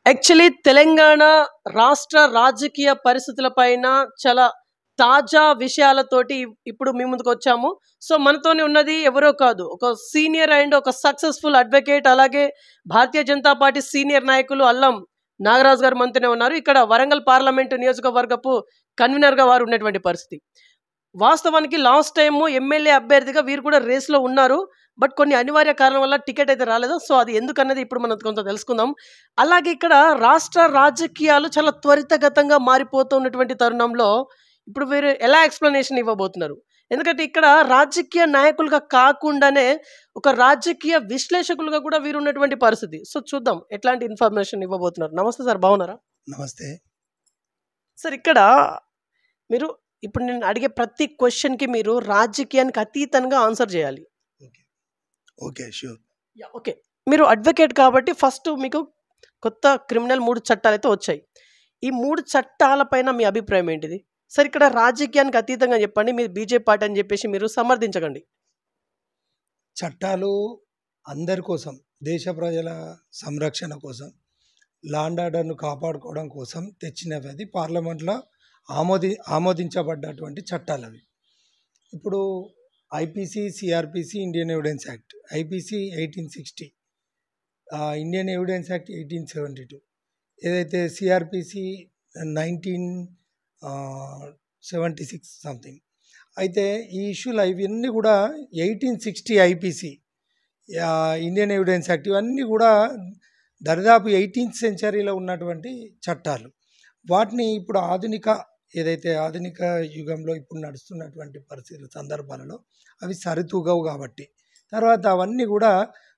Actually Telangana రాష్ట్ర రాజకీయ పరిస్థితుల పైన చాలా తాజా విషయాలతోటి ఇప్పుడు మీ ముందుకొచ్చాము. సో, మనతోని ఉన్నది ఎవరో కాదు. ఒక సీనియర్ అండ్ ఒక సక్సెస్‌ఫుల్ అడ్వొకేట్ అలాగే భారతీయ జనతా పార్టీ సీనియర్ నాయకులు అల్లం నాగరాజు గారు మనతోనే ఉన్నారు. ఇక్కడ వరంగల్ పార్లమెంటు నియోజకవర్గపు కన్వీనర్‌గా వారు ఉన్నటువంటి పరిస్థితి. వాస్తవానికి లాస్ట్ టైము ఎమ్మెల్యే అభ్యర్థిగా వీరు కూడా రేస్‌లో ఉన్నారు. బట్ కొన్ని అనివార్య కారణం వల్ల టికెట్ అయితే రాలేదు. సో, అది ఎందుకన్నది ఇప్పుడు మనం కొంత తెలుసుకుందాం. అలాగే ఇక్కడ రాష్ట్ర రాజకీయాలు చాలా త్వరితగతంగా మారిపోతూ ఉన్నటువంటి తరుణంలో ఇప్పుడు వీరు ఎలా ఎక్స్‌ప్లనేషన్ ఇవ్వబోతున్నారు? ఎందుకంటే ఇక్కడ రాజకీయ నాయకులుగా కాకుండానే ఒక రాజకీయ విశ్లేషకులుగా కూడా వీరు ఉన్నటువంటి పరిస్థితి. సో, చూద్దాం ఎట్లాంటి ఇన్ఫర్మేషన్ ఇవ్వబోతున్నారు. నమస్తే సార్, బాగున్నారా? నమస్తే. సార్, ఇక్కడ మీరు ఇప్పుడు నేను అడిగే ప్రతి క్వెషన్‌కి మీరు రాజకీయానికి అతీతంగా ఆన్సర్ చేయాలి. ఓకే. ష్యూర్. ఓకే. మీరు అడ్వకేట్ కాబట్టి ఫస్ట్ మీకు కొత్త క్రిమినల్ 3 చట్టాలైతే వచ్చాయి. ఈ 3 చట్టాలపైన మీ అభిప్రాయం ఏంటిది? సార్, ఇక్కడ రాజకీయానికి అతీతంగా చెప్పండి. మీరు బీజేపీ పార్టీ అని చెప్పేసి మీరు సమర్థించకండి. చట్టాలు అందరి కోసం, దేశ ప్రజల సంరక్షణ కోసం, లా అండ్ ఆర్డర్‌ను కాపాడుకోవడం కోసం తెచ్చినవి. అది పార్లమెంట్‌లో ఆమోదించబడ్డటువంటి చట్టాలవి. ఇప్పుడు IPC, CrPC, Indian evidence act, IPC 1860, Indian evidence act 1872, ఏదైతే సిఆర్‌పిసి 1976 సంథింగ్. అయితే ఈ ఇష్యూలు ఇవన్నీ కూడా 1860 ఐపీసీ, ఇండియన్ ఎవిడెన్స్ యాక్ట్, ఇవన్నీ కూడా దరిదాపు 18th సెంచరీలో ఉన్నటువంటి చట్టాలు. వాటిని ఇప్పుడు ఆధునిక యుగంలో ఇప్పుడు నడుస్తున్నటువంటి పరిస్థితుల సందర్భాలలో అవి సరితూగవు కాబట్టి, తర్వాత అవన్నీ కూడా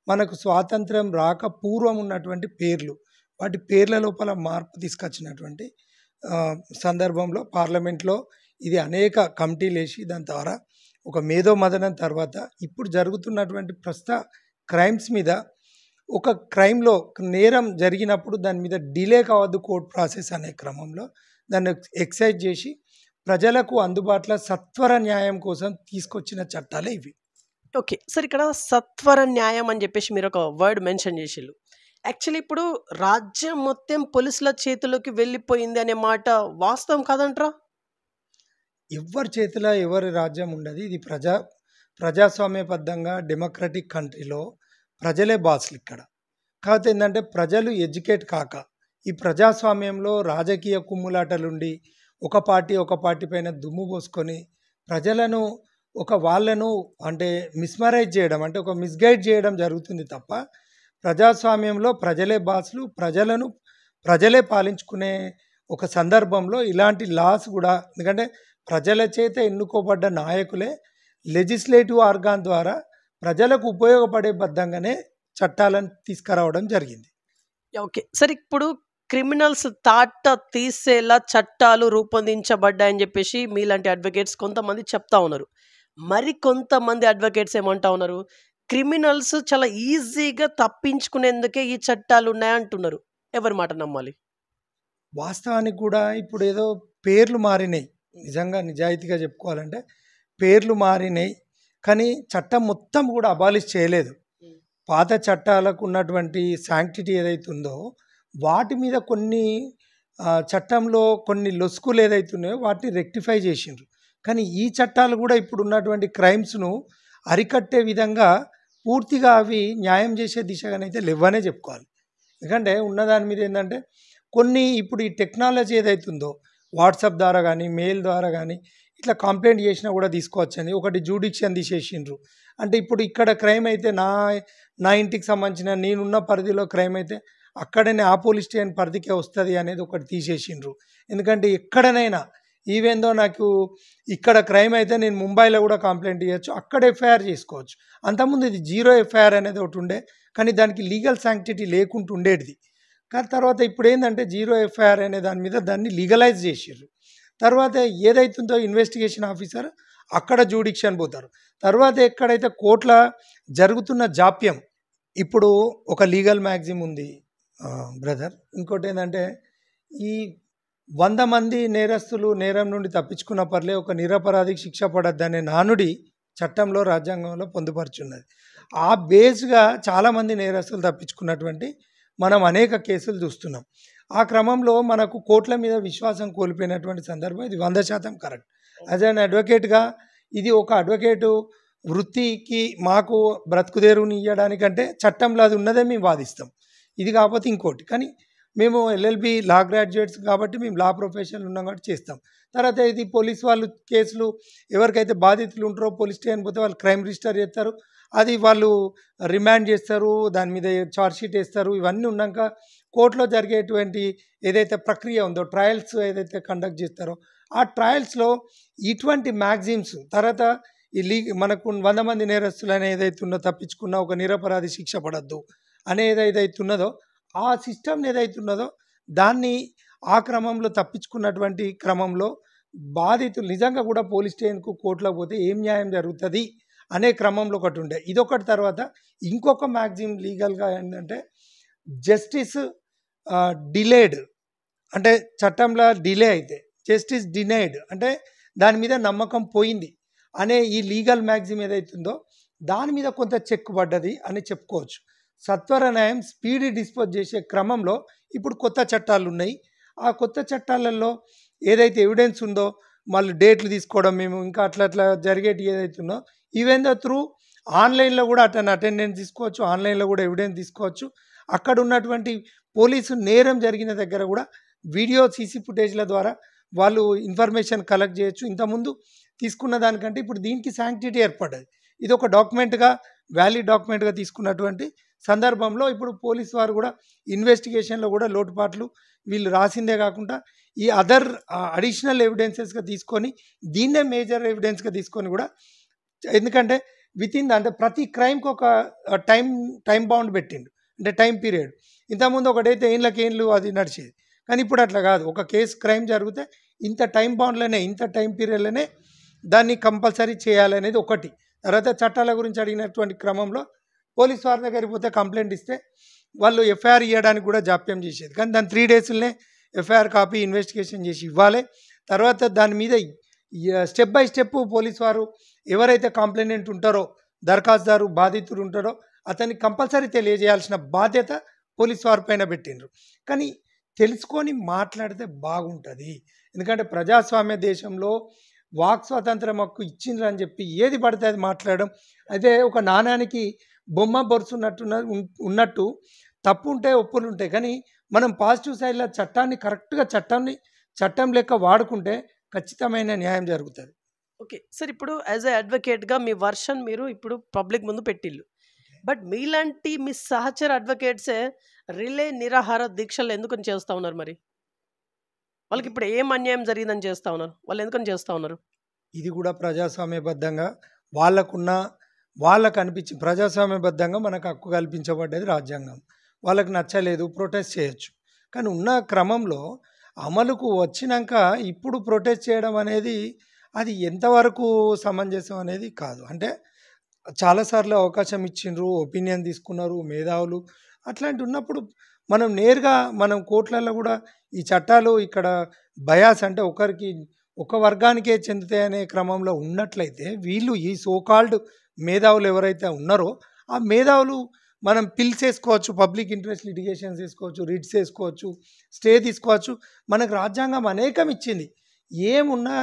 మనకు స్వాతంత్రం రాక పూర్వం ఉన్నటువంటి పేర్లు, వాటి పేర్ల లోపల మార్పు తీసుకొచ్చినటువంటి సందర్భంలో పార్లమెంట్లో ఇది అనేక కమిటీలు వేసి దాని ద్వారా ఒక మేధో మథనం తర్వాత ఇప్పుడు జరుగుతున్నటువంటి ప్రస్తుత క్రైమ్స్ మీద, ఒక క్రైమ్లో నేరం జరిగినప్పుడు దాని మీద డిలే కావద్దు కోర్ట్ ప్రాసెస్ అనే క్రమంలో దాన్ని ఎక్సైజ్ చేసి ప్రజలకు అందుబాటులో సత్వర న్యాయం కోసం తీసుకొచ్చిన చట్టాలే ఇవి. ఓకే. సార్, ఇక్కడ సత్వర న్యాయం అని చెప్పేసి మీరు ఒక వర్డ్ మెన్షన్ చేసిళ్ళు. యాక్చువల్లీ ఇప్పుడు రాజ్యం మొత్తం పోలీసుల చేతిలోకి వెళ్ళిపోయింది అనే మాట వాస్తవం కాదంటారా? ఎవరి చేతిలో ఎవరి రాజ్యం ఉండదు. ఇది ప్రజాస్వామ్యబద్ధంగా డెమోక్రటిక్ కంట్రీలో ప్రజలే బాసులు ఇక్కడ. కాకపోతే ఏంటంటే ప్రజలు ఎడ్యుకేట్ కాక ఈ ప్రజాస్వామ్యంలో రాజకీయ కుమ్ములాటలుండి ఒక పార్టీ పైన దుమ్ము పోసుకొని ప్రజలను వాళ్ళను అంటే మిస్మరైజ్ చేయడం, అంటే ఒక మిస్గైడ్ చేయడం జరుగుతుంది తప్ప ప్రజాస్వామ్యంలో ప్రజలే బాసులు, ప్రజలే పాలించుకునే ఒక సందర్భంలో ఇలాంటి లాస్ కూడా, ఎందుకంటే ప్రజల చేత ఎన్నుకోబడ్డ నాయకులే లెజిస్లేటివ్ ఆర్గాన్ ద్వారా ప్రజలకు ఉపయోగపడే బద్ధంగానే చట్టాలను తీసుకురావడం జరిగింది. ఓకే. సార్, ఇప్పుడు క్రిమినల్స్ తాట తీసేలా చట్టాలు రూపొందించబడ్డాయని చెప్పేసి మీలాంటి అడ్వకేట్స్ కొంతమంది చెప్తా ఉన్నారు. మరి కొంతమంది అడ్వకేట్స్ ఏమంటా ఉన్నారు, క్రిమినల్స్ చాలా ఈజీగా తప్పించుకునేందుకే ఈ చట్టాలు ఉన్నాయంటున్నారు. ఎవరి మాట నమ్మాలి? వాస్తవానికి కూడా ఇప్పుడు ఏదో పేర్లు మారినాయి. నిజంగా నిజాయితీగా చెప్పుకోవాలంటే పేర్లు మారినాయి, కానీ చట్టం మొత్తం కూడా అబాలిష్ చేయలేదు. పాత చట్టాలకు ఉన్నటువంటి శాంక్టిటీ ఏదైతే ఉందో వాటి మీద కొన్ని చట్టంలో కొన్ని లొసుకులు ఏదైతున్నాయో వాటిని రెక్టిఫై చేసిండ్రు. కానీ ఈ చట్టాలు కూడా ఇప్పుడు ఉన్నటువంటి క్రైమ్స్ను అరికట్టే విధంగా పూర్తిగా అవి న్యాయం చేసే దిశగానైతే లేవనే చెప్పుకోవాలి. ఎందుకంటే ఉన్నదాని మీద ఏంటంటే కొన్ని ఇప్పుడు ఈ టెక్నాలజీ ఏదైతుందో వాట్సాప్ ద్వారా కానీ మెయిల్ ద్వారా కానీ ఇట్లా కంప్లైంట్ చేసినా కూడా తీసుకోవచ్చని ఒకటి జ్యూడిక్షన్ తీసేసిండ్రు. అంటే ఇప్పుడు ఇక్కడ క్రైమ్ అయితే నా ఇంటికి సంబంధించిన నేనున్న పరిధిలో క్రైమ్ అయితే అక్కడనే ఆ పోలీస్ స్టేషన్ పరిధికే వస్తుంది అనేది ఒకటి తీసేసిండ్రు. ఎందుకంటే ఎక్కడనైనా ఈవెందో నాకు ఇక్కడ క్రైమ్ అయితే నేను ముంబైలో కూడా కంప్లైంట్ ఇవ్వచ్చు, అక్కడ ఎఫ్ఐఆర్ చేసుకోవచ్చు. అంతకుముందు ఇది 0 ఎఫ్ఐఆర్ అనేది ఒకటి ఉండే, కానీ దానికి లీగల్ శాంక్టిటీ లేకుండా ఉండేది. కానీ తర్వాత ఇప్పుడు ఏంటంటే 0 ఎఫ్ఐఆర్ అనే దాని మీద దాన్ని లీగలైజ్ చేసిర్రు. తర్వాత ఏదైతుందో ఇన్వెస్టిగేషన్ ఆఫీసర్ అక్కడ జ్యూడిక్షన్ పోతారు. తర్వాత ఎక్కడైతే కోర్టుల జరుగుతున్న జాప్యం, ఇప్పుడు ఒక లీగల్ మ్యాగజిమ్ ఉంది బ్రదర్. ఇంకోటి ఏంటంటే ఈ 100 మంది నేరస్తులు నేరం నుండి తప్పించుకున్న పర్లే ఒక నిరపరాధికి శిక్ష పడద్దనే నానుడి చట్టంలో రాజ్యాంగంలో పొందుపరుచున్నది. ఆ బేస్గా చాలామంది నేరస్తులు తప్పించుకున్నటువంటి మనం అనేక కేసులు చూస్తున్నాం. ఆ క్రమంలో మనకు కోర్టుల మీద విశ్వాసం కోల్పోయినటువంటి సందర్భం ఇది 100% కరెక్ట్. యాజ్ అన్ అడ్వకేట్గా ఇది ఒక అడ్వకేటు వృత్తికి మాకు బ్రతుకుదేరుని ఇవ్వడానికంటే చట్టంలో అది ఉన్నదే మేము వాదిస్తాం. ఇది కాకపోతే ఇంకోటి. కానీ మేము ఎల్ఎల్బి లా గ్రాడ్యుయేట్స్ కాబట్టి మేము లా ప్రొఫెషన్లో ఉన్నాం కాబట్టి చేస్తాం. తర్వాత ఇది పోలీస్ వాళ్ళు కేసులు ఎవరికైతే బాధితులు ఉంటారో పోలీస్ స్టేషన్ పోతే వాళ్ళు క్రైమ్ రిజిస్టర్ చేస్తారు, అది వాళ్ళు రిమాండ్ చేస్తారు, దాని మీద ఛార్జ్ షీట్ వేస్తారు. ఇవన్నీ ఉన్నాక కోర్టులో జరిగేటువంటి ఏదైతే ప్రక్రియ ఉందో ట్రయల్స్ ఏదైతే కండక్ట్ చేస్తారో ఆ ట్రయల్స్లో ఇటువంటి మ్యాగజైన్స్ తర్వాత ఈ మనకు 100 మంది నేరస్తులు అని ఏదైతే ఉన్నదో తప్పించుకున్న ఒక నిరపరాధి శిక్ష పడద్దు అనేది ఏదైతే ఉన్నదో ఆ సిస్టమ్ ఏదైతే ఉన్నదో దాన్ని ఆ క్రమంలో తప్పించుకున్నటువంటి క్రమంలో బాధితులు నిజంగా కూడా పోలీస్ స్టేషన్కు కోర్టులో పోతే ఏం న్యాయం జరుగుతుంది అనే క్రమంలో ఒకటి ఉండే. ఇదొకటి. తర్వాత ఇంకొక మ్యాగజైన్ లీగల్గా ఏంటంటే జస్టిస్ డిలేడ్ అంటే చట్టంలో డిలే అయితే జస్టిస్ డినైడ్ అంటే దాని మీద నమ్మకం పోయింది అనే ఈ లీగల్ మ్యాగజైన్ ఏదైతుందో దాని మీద కొంత చెక్ పడ్డది అని చెప్పుకోవచ్చు. సత్వర న్యాయం స్పీడీ డిస్పోజ్ చేసే క్రమంలో ఇప్పుడు కొత్త చట్టాలు ఉన్నాయి. ఆ కొత్త చట్టాలలో ఏదైతే ఎవిడెన్స్ ఉందో మళ్ళీ డేట్లు తీసుకోవడం మేము ఇంకా అట్లా జరిగేటి ఏదైతే ఉందో ఈవెన్ ద త్రూ ఆన్లైన్లో కూడా అటెండెన్స్ తీసుకోవచ్చు, ఆన్లైన్లో కూడా ఎవిడెన్స్ తీసుకోవచ్చు. అక్కడ ఉన్నటువంటి పోలీసు నేరం జరిగిన దగ్గర కూడా వీడియో సీసీ ఫుటేజ్ల ద్వారా వాళ్ళు ఇన్ఫర్మేషన్ కలెక్ట్ చేయొచ్చు. ఇంతకుముందు తీసుకున్న దానికంటే ఇప్పుడు దీనికి శాంక్టిటీ ఏర్పడ్డది. ఇది ఒక డాక్యుమెంట్గా వ్యాలిడ్ డాక్యుమెంట్గా తీసుకున్నటువంటి సందర్భంలో ఇప్పుడు పోలీస్ వారు కూడా ఇన్వెస్టిగేషన్లో కూడా లోటుపాట్లు వీళ్ళు రాసిందే కాకుండా ఈ అదర్ అడిషనల్ ఎవిడెన్సెస్గా తీసుకొని దీన్నే మేజర్ ఎవిడెన్స్గా తీసుకొని కూడా ఎందుకంటే వితిన్ అంటే ప్రతి క్రైమ్కి ఒక టైం బౌండ్ పెట్టిండు అంటే టైం పీరియడ్. ఇంతకుముందు ఒకటైతే ఏళ్ళు అది నడిచేది. కానీ ఇప్పుడు అట్లా కాదు. ఒక కేసు క్రైమ్ జరిగితే ఇంత టైం బౌండ్లోనే ఇంత టైం పీరియడ్లోనే దాన్ని కంపల్సరీ చేయాలనేది ఒకటి. తర్వాత చట్టాల గురించి అడిగినటువంటి క్రమంలో పోలీస్ వారి దగ్గరికి పోతే కంప్లైంట్ ఇస్తే వాళ్ళు ఎఫ్ఐఆర్ ఇవ్వడానికి కూడా జాప్యం చేసేది. కానీ దాని 3 డేస్లోనే ఎఫ్ఐఆర్ కాపీ ఇన్వెస్టిగేషన్ చేసి ఇవ్వాలి. తర్వాత దాని మీద స్టెప్ బై స్టెప్ పోలీస్ వారు ఎవరైతే కంప్లైంట్ ఉంటారో దరఖాస్తుదారు బాధితుడు ఉంటారో అతన్ని కంపల్సరీ తెలియజేయాల్సిన బాధ్యత పోలీస్ వారి పైన పెట్టిండ్రు. కానీ తెలుసుకొని మాట్లాడితే బాగుంటుంది. ఎందుకంటే ప్రజాస్వామ్య దేశంలో వాక్ స్వాతంత్రం హక్కు ఇచ్చిండ్రు అని చెప్పి ఏది పడితే అది మాట్లాడడం అయితే ఒక నాణానికి బొమ్మ ఉన్నట్టు తప్పు ఉంటే ఒప్పులు ఉంటాయి. కానీ మనం పాజిటివ్ సైడ్లో చట్టాన్ని కరెక్ట్గా చట్టం లెక్క వాడుకుంటే ఖచ్చితమైన న్యాయం జరుగుతుంది. ఓకే సార్, ఇప్పుడు యాజ్ ఎ అడ్వకేట్గా మీ వర్షన్ మీరు ఇప్పుడు పబ్లిక్ ముందు పెట్టిల్లు. బట్ మీలాంటి మీ సహచర అడ్వకేట్సే రిలే నిరాహార దీక్షలు ఎందుకని చేస్తూ ఉన్నారు? మరి వాళ్ళకి ఇప్పుడు ఏం అన్యాయం జరిగిందని చేస్తూ ఉన్నారు? వాళ్ళు ఎందుకని చేస్తూ ఉన్నారు? ఇది కూడా ప్రజాస్వామ్యబద్ధంగా వాళ్ళకు అనిపించి ప్రజాస్వామ్యబద్ధంగా మనకు హక్కు కల్పించబడ్డది రాజ్యాంగం. వాళ్ళకి నచ్చలేదు ప్రొటెస్ట్ చేయొచ్చు. కానీ ఉన్న క్రమంలో అమలుకు వచ్చినాక ఇప్పుడు ప్రొటెస్ట్ చేయడం అనేది అది ఎంతవరకు సమంజసం అనేది కాదు. అంటే చాలాసార్లు అవకాశం ఇచ్చిండ్రు, ఒపీనియన్ తీసుకున్నారు మేధావులు. అట్లాంటి ఉన్నప్పుడు మనం నేరుగా మనం కోర్టులలో కూడా ఈ చట్టాలు ఇక్కడ బయాస్ అంటే ఒక వర్గానికే చెందుతాయనే క్రమంలో ఉన్నట్లయితే వీళ్ళు ఈ సోకాల్డ్ మేధావులు ఎవరైతే ఉన్నారో ఆ మేధావులు మనం పిల్స్ వేసుకోవచ్చు, పబ్లిక్ ఇంట్రెస్ట్ లిటిగేషన్స్ వేసుకోవచ్చు, రిట్స్ వేసుకోవచ్చు, స్టే తీసుకోవచ్చు. మనకు రాజ్యాంగం అనేకం ఇచ్చింది. ఏమున్నా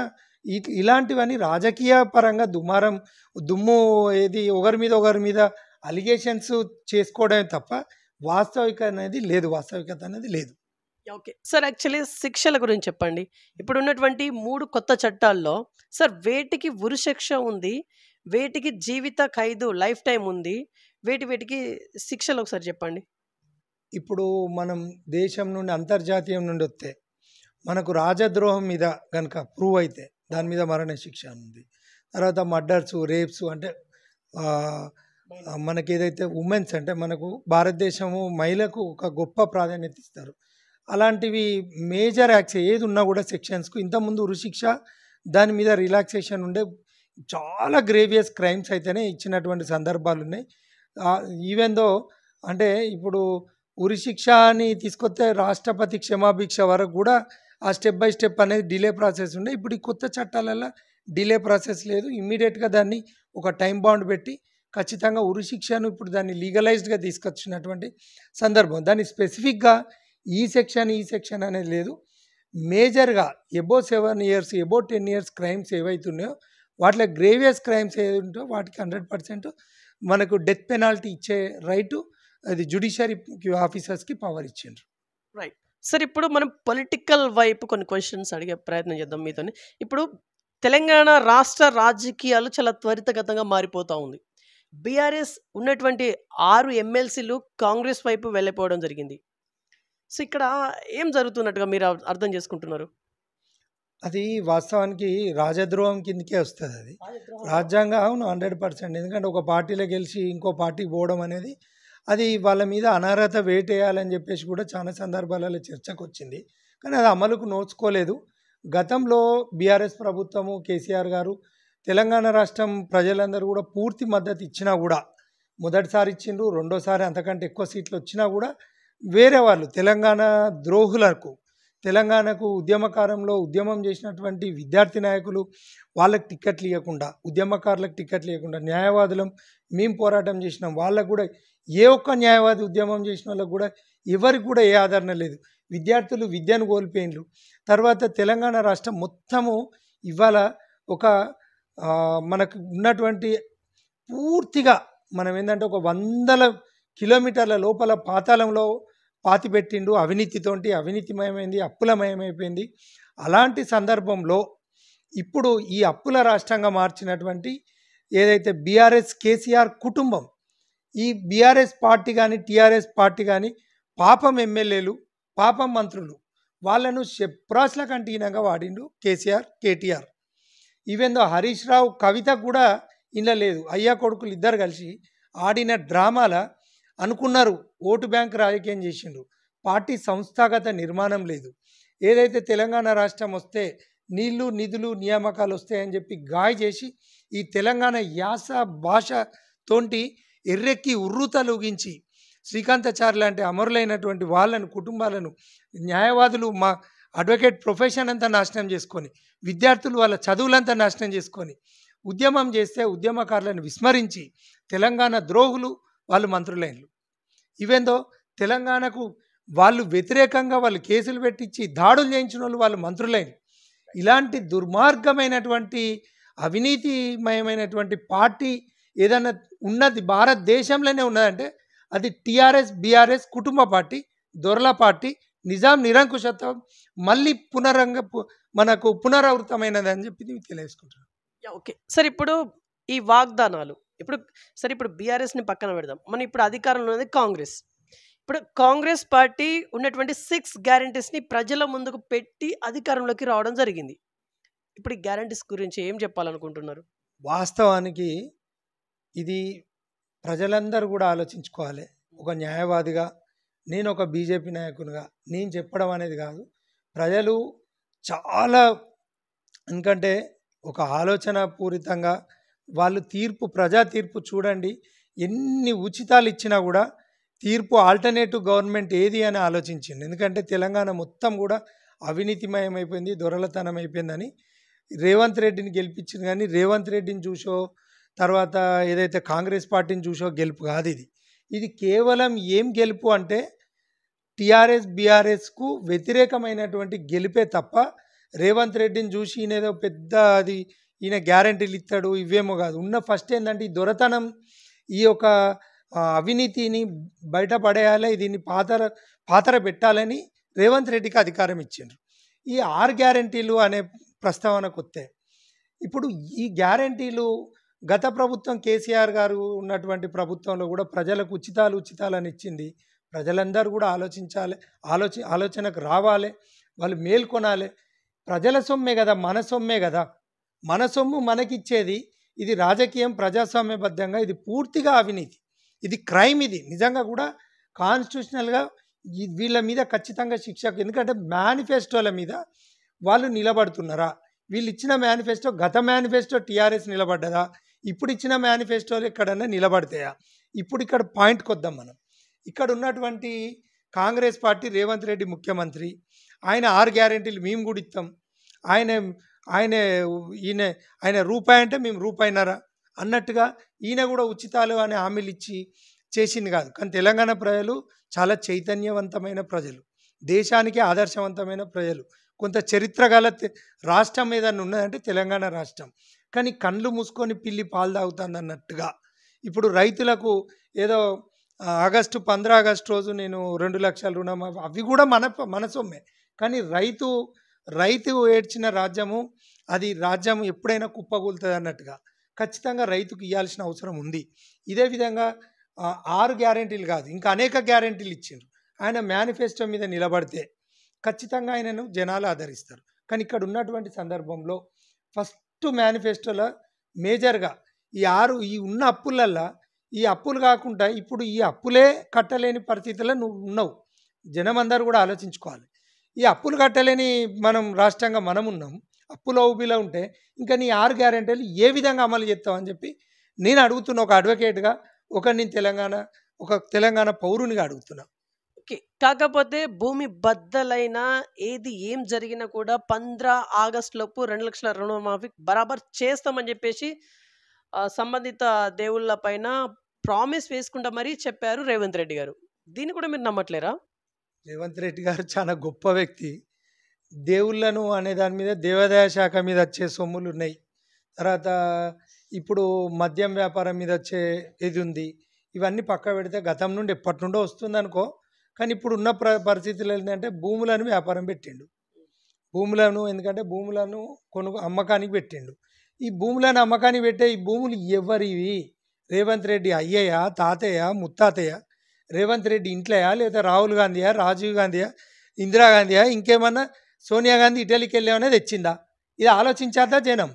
ఇలాంటివన్నీ రాజకీయ పరంగా దుమ్ము ఏది ఒకరి మీద అలిగేషన్స్ చేసుకోవడమే తప్ప వాస్తవికత అనేది లేదు. ఓకే సార్, యాక్చువల్లీ శిక్షల గురించి చెప్పండి. ఇప్పుడు ఉన్నటువంటి 3 కొత్త చట్టాల్లో సార్ వేటికి ఉరిశిక్ష ఉంది, వేటికి జీవిత ఖైదు లైఫ్ టైం ఉంది, వేటికి శిక్షలు ఒకసారి చెప్పండి. ఇప్పుడు మనం దేశం నుండి అంతర్జాతీయం నుండి వస్తే మనకు రాజద్రోహం మీద కనుక ప్రూవ్ అయితే దాని మీద మరణ శిక్ష ఉంది. తర్వాత మర్డర్స్, రేప్స్ అంటే మనకి ఏదైతే ఉమెన్స్ అంటే మనకు భారతదేశము మహిళకు ఒక గొప్ప ప్రాధాన్యత ఇస్తారు. అలాంటివి మేజర్ యాక్ట్స్ ఏది ఉన్నా కూడా సెక్షన్స్కు ఇంతకుముందు ఉరిశిక్ష దాని మీద రిలాక్సేషన్ ఉండే చాలా గ్రేవియస్ క్రైమ్స్ అయితేనే ఇచ్చినటువంటి సందర్భాలు ఉన్నాయి. ఈవెన్ దో అంటే ఇప్పుడు ఉరిశిక్ష అని తీసుకొస్తే రాష్ట్రపతి క్షమాభిక్ష వరకు కూడా ఆ స్టెప్ బై స్టెప్ అనేది డిలే ప్రాసెస్ ఉండే. ఇప్పుడు ఈ కొత్త చట్టాలలో డిలే ప్రాసెస్ లేదు. ఇమ్మీడియట్గా దాన్ని ఒక టైం బౌండ్ పెట్టి ఖచ్చితంగా ఉరి శిక్షను ఇప్పుడు దాన్ని లీగలైజ్డ్గా తీసుకొచ్చినటువంటి సందర్భం. దాన్ని స్పెసిఫిక్గా ఈ సెక్షన్ అనేది లేదు. మేజర్గా above 7 years above 10 years crimes ఏవైతున్నాయో వాటిలో గ్రేవియస్ క్రైమ్స్ ఏవి ఉంటాయో వాటికి 100% మనకు డెత్ పెనాల్టీ ఇచ్చే రైటు అది జ్యుడిషియరీ ఆఫీసర్స్కి పవర్ ఇచ్చిండ్రు. రైట్. సార్ ఇప్పుడు మనం పొలిటికల్ వైపు కొన్ని క్వశ్చన్స్ అడిగే ప్రయత్నం చేద్దాం మీతోని. ఇప్పుడు తెలంగాణ రాష్ట్ర రాజకీయాలు చాలా త్వరితగతంగా మారిపోతా ఉంది. బీఆర్ఎస్ ఉన్నటువంటి 6 ఎమ్మెల్సీలు కాంగ్రెస్ వైపు వెళ్ళిపోవడం జరిగింది. సో ఇక్కడ ఏం జరుగుతున్నట్టుగా మీరు అర్థం చేసుకుంటున్నారు? అది వాస్తవానికి రాజద్రోహం కిందకే వస్తుంది. అది రాజ్యాంగం అవును 100%. ఎందుకంటే ఒక పార్టీలో గెలిచి ఇంకో పార్టీకి పోవడం అనేది అది వాళ్ళ మీద అనర్హత వేటేయాలని చెప్పేసి కూడా చాలా సందర్భాలలో చర్చకు వచ్చింది. కానీ అది అమలుకు నోచుకోలేదు. గతంలో బీఆర్ఎస్ ప్రభుత్వము కేసీఆర్ గారు తెలంగాణ రాష్ట్రం ప్రజలందరూ కూడా పూర్తి మద్దతు ఇచ్చినా కూడా మొదటిసారి ఇచ్చిండ్రు, రెండోసారి అంతకంటే ఎక్కువ సీట్లు వచ్చినా కూడా వేరే వాళ్ళు తెలంగాణ ద్రోహులకు తెలంగాణకు ఉద్యమకారంలో ఉద్యమం చేసినటువంటి విద్యార్థి నాయకులు వాళ్ళకి టికెట్లు ఇవ్వకుండా ఉద్యమకారులకు టికెట్లు ఇవ్వకుండా న్యాయవాదులం మేము పోరాటం చేసినాం వాళ్ళకు కూడా ఏ ఒక్క న్యాయవాది ఉద్యమం చేసిన వాళ్ళకు కూడా ఎవరికి కూడా ఏ ఆదరణ లేదు. విద్యార్థులు విద్యను కోల్పోయిండ్రు. తర్వాత తెలంగాణ రాష్ట్రం మొత్తము ఇవాళ ఒక మనకు ఉన్నటువంటి పూర్తిగా మనం ఏంటంటే ఒక 100 కిలోమీటర్ల లోపల పాతాళంలో పాతిపెట్టిండు. అవినీతితోటి అవినీతిమయమైంది, అప్పులమయమైపోయింది. అలాంటి సందర్భంలో ఇప్పుడు ఈ అప్పుల రాష్ట్రంగా మార్చినటువంటి ఏదైతే బీఆర్ఎస్ కేసీఆర్ కుటుంబం, ఈ బీఆర్ఎస్ పార్టీ కానీ టీఆర్ఎస్ పార్టీ కానీ పాపం ఎమ్మెల్యేలు పాపం మంత్రులు వాళ్ళను చెప్రాస్ల కంటీనంగా వాడిండు కేటీఆర్. ఈవెన్ దో హరీష్ రావు కవిత కూడా ఇలా లేదు. అయ్యా కొడుకులు ఇద్దరు కలిసి ఆడిన డ్రామాల అనుకున్నారు ఓటు బ్యాంక్ రాజకీయం చేసిండ్రు. పార్టీ సంస్థాగత నిర్మాణం లేదు. ఏదైతే తెలంగాణ రాష్ట్రం వస్తే నీళ్లు నిధులు నియామకాలు వస్తాయని చెప్పి గాయ చేసి ఈ తెలంగాణ యాస భాష తోటి ఎర్రెక్కి ఉర్రూతలూగించి శ్రీకాంతాచారి లాంటి అమరులైనటువంటి వాళ్ళను కుటుంబాలను న్యాయవాదులు మా అడ్వకేట్ ప్రొఫెషన్ అంతా నాశనం చేసుకొని విద్యార్థులు వాళ్ళ చదువులంతా నాశనం చేసుకొని ఉద్యమం చేస్తే ఉద్యమకారులను విస్మరించి తెలంగాణ ద్రోహులు వాళ్ళు మంత్రులైనలు. ఈవెందో తెలంగాణకు వాళ్ళు వ్యతిరేకంగా వాళ్ళు కేసులు పెట్టించి దాడులు చేయించిన వాళ్ళు మంత్రులైనలు. ఇలాంటి దుర్మార్గమైనటువంటి అవినీతిమయమైనటువంటి పార్టీ ఏదన్నా ఉన్నది భారతదేశంలోనే ఉన్నదంటే అది టీఆర్ఎస్ బీఆర్ఎస్ కుటుంబ పార్టీ, దొరల పార్టీ, నిజాం నిరంకుశత్వం మళ్ళీ మనకు పునరావృతమైనది అని చెప్పి తెలియజేసుకుంటున్నాను. ఓకే సార్, ఇప్పుడు ఈ వాగ్దానాలు ఇప్పుడు బీఆర్ఎస్ని పక్కన పెడదాం. మన ఇప్పుడు అధికారంలో ఉన్నది కాంగ్రెస్. ఇప్పుడు కాంగ్రెస్ పార్టీ ఉన్నటువంటి 6 గ్యారంటీస్ని ప్రజల ముందుకు పెట్టి అధికారంలోకి రావడం జరిగింది. ఇప్పుడు ఈ గ్యారంటీస్ గురించి ఏం చెప్పాలనుకుంటున్నారు? వాస్తవానికి ఇది ప్రజలందరూ కూడా ఆలోచించుకోవాలి. ఒక న్యాయవాదిగా నేను ఒక బీజేపీ నాయకునిగా నేను చెప్పడం అనేది కాదు. ప్రజలు చాలా ఎందుకంటే ఒక ఆలోచన పూరితంగా వాళ్ళు ప్రజా తీర్పు చూడండి. ఎన్ని ఉచితాలు ఇచ్చినా కూడా తీర్పు ఆల్టర్నేటివ్ గవర్నమెంట్ ఏది అని ఆలోచించింది. ఎందుకంటే తెలంగాణ మొత్తం కూడా అవినీతిమయం అయిపోయింది, దొరలతనం అయిపోయిందని రేవంత్ రెడ్డిని గెలిపించింది. కానీ రేవంత్ రెడ్డిని చూసో తర్వాత ఏదైతే కాంగ్రెస్ పార్టీని చూసో గెలుపు కాదు. ఇది కేవలం ఏం గెలుపు అంటే టీఆర్ఎస్ బీఆర్ఎస్కు వ్యతిరేకమైనటువంటి గెలిపే తప్ప రేవంత్ రెడ్డిని చూసి ఈయనేదో పెద్ద ఈయన గ్యారంటీలు ఇస్తాడు ఇవేమో కాదు. ఉన్న ఫస్ట్ ఏంటంటే ఈ దొరతనం ఈ యొక్క అవినీతిని బయటపడేయాలి, దీన్ని పాతర పెట్టాలని రేవంత్ రెడ్డికి అధికారం ఇచ్చిండ్రు. ఈ 6 గ్యారంటీలు అనే ప్రస్తావనకు వస్తే ఇప్పుడు ఈ గ్యారంటీలు గత ప్రభుత్వం కేసీఆర్ గారు ఉన్నటువంటి ప్రభుత్వంలో కూడా ప్రజలకు ఉచితాలని ఇచ్చింది. ప్రజలందరూ కూడా ఆలోచించాలి, ఆలోచనకు రావాలి, వాళ్ళు మేల్కొనాలి. ప్రజల సొమ్మే కదా, మన సొమ్మే కదా, మన సొమ్ము మనకిచ్చేది. ఇది రాజకీయం ప్రజాస్వామ్యబద్ధంగా ఇది పూర్తిగా అవినీతి, ఇది క్రైమ్. ఇది నిజంగా కూడా కాన్స్టిట్యూషనల్గా వీళ్ళ మీద ఖచ్చితంగా శిక్ష. ఎందుకంటే మేనిఫెస్టోల మీద వాళ్ళు నిలబడుతున్నారా? వీళ్ళు ఇచ్చిన మేనిఫెస్టో గత మేనిఫెస్టో టీఆర్ఎస్ నిలబడ్డదా? ఇప్పుడు ఇచ్చిన మేనిఫెస్టోలు ఎక్కడన్నా నిలబడతాయా? ఇప్పుడు ఇక్కడ పాయింట్కి వద్దాం మనం. ఇక్కడ ఉన్నటువంటి కాంగ్రెస్ పార్టీ రేవంత్ రెడ్డి ముఖ్యమంత్రి, ఆయన 6 గ్యారెంటీలు మేము కూడా ఇస్తాం, ఆయన రూపాయి అంటే మేము రూపాయిన్నర అన్నట్టుగా ఈయన కూడా ఉచితాలు అనే హామీలు ఇచ్చి చేసింది కాదు. కానీ తెలంగాణ ప్రజలు చాలా చైతన్యవంతమైన ప్రజలు, దేశానికి ఆదర్శవంతమైన ప్రజలు, కొంత చరిత్ర గల రాష్ట్రం ఏదన్నా ఉన్నదంటే తెలంగాణ రాష్ట్రం. కానీ కండ్లు మూసుకొని పిల్లి పాలు తాగుతుంది అన్నట్టుగా ఇప్పుడు రైతులకు ఏదో ఆగస్టు 15 ఆగస్టు రోజు నేను 2 లక్షల రుణం అవి కూడా మన సొమ్మే. కానీ రైతు ఏడ్చిన రాజ్యము, అది రాజ్యం ఎప్పుడైనా కుప్పకూలుతుంది అన్నట్టుగా ఖచ్చితంగా రైతుకు ఇవ్వాల్సిన అవసరం ఉంది. ఇదే విధంగా 6 గ్యారెంటీలు కాదు, ఇంకా అనేక గ్యారెంటీలు ఇచ్చిండ్రు. ఆయన మేనిఫెస్టో మీద నిలబడితే ఖచ్చితంగా ఆయనను జనాలు ఆదరిస్తారు. కానీ ఇక్కడ ఉన్నటువంటి సందర్భంలో ఫస్ట్ మేనిఫెస్టోలో మేజర్గా ఈ ఉన్న అప్పులల్లో ఈ అప్పులు కాకుండా ఇప్పుడు ఈ అప్పులే కట్టలేని పరిస్థితుల్లో నువ్వు ఉన్నావు. జనం అందరూ కూడా ఆలోచించుకోవాలి. ఈ అప్పులు కట్టలేని రాష్ట్రంగా మనం ఉన్నాం, అప్పుల ఊబిలో ఉంటే ఇంకా నీ 6 గ్యారెంటీలు ఏ విధంగా అమలు చేస్తావని చెప్పి నేను అడుగుతున్నా. ఒక అడ్వకేట్గా, ఒక తెలంగాణ పౌరునిగా అడుగుతున్నా. ఓకే. కాకపోతే భూమి బద్దలైనా ఏం జరిగినా కూడా 15 ఆగస్టు లోపు 2 లక్షల రుణమాఫీ బరాబర్ చేస్తామని చెప్పేసి సంబంధిత దేవుళ్ళ పైన ప్రామిస్ వేసుకుంటా మరీ చెప్పారు రేవంత్ రెడ్డి గారు. దీన్ని కూడా మీరు నమ్మట్లేరా? రేవంత్ రెడ్డి గారు చాలా గొప్ప వ్యక్తి. దేవుళ్ళను అనే దాని మీద దేవాదాయ శాఖ మీద వచ్చే సొమ్ములు ఉన్నాయి. తర్వాత ఇప్పుడు మద్యం వ్యాపారం మీద వచ్చే ఇది ఉంది. ఇవన్నీ పక్క పెడితే గతం నుండి ఎప్పటి నుండో వస్తుంది అనుకో. కానీ ఇప్పుడు ఉన్న పరిస్థితులు ఏంటంటే భూములను వ్యాపారం పెట్టిండు. ఎందుకంటే భూములను అమ్మకానికి పెట్టిండు. ఈ భూములను అమ్మకానికి పెట్టే ఈ భూములు ఎవరివి? రేవంత్ రెడ్డి అయ్యయ్య, తాతయ్య, ముత్తాతయ్య, రేవంత్ రెడ్డి ఇంట్లోయా, లేదా రాహుల్ గాంధీయా, రాజీవ్ గాంధీయా, ఇందిరాగాంధీయా, ఇంకేమన్నా సోనియా గాంధీ ఇటలీకి వెళ్ళామనే తెచ్చిందా? ఇది ఆలోచించాదా జనం?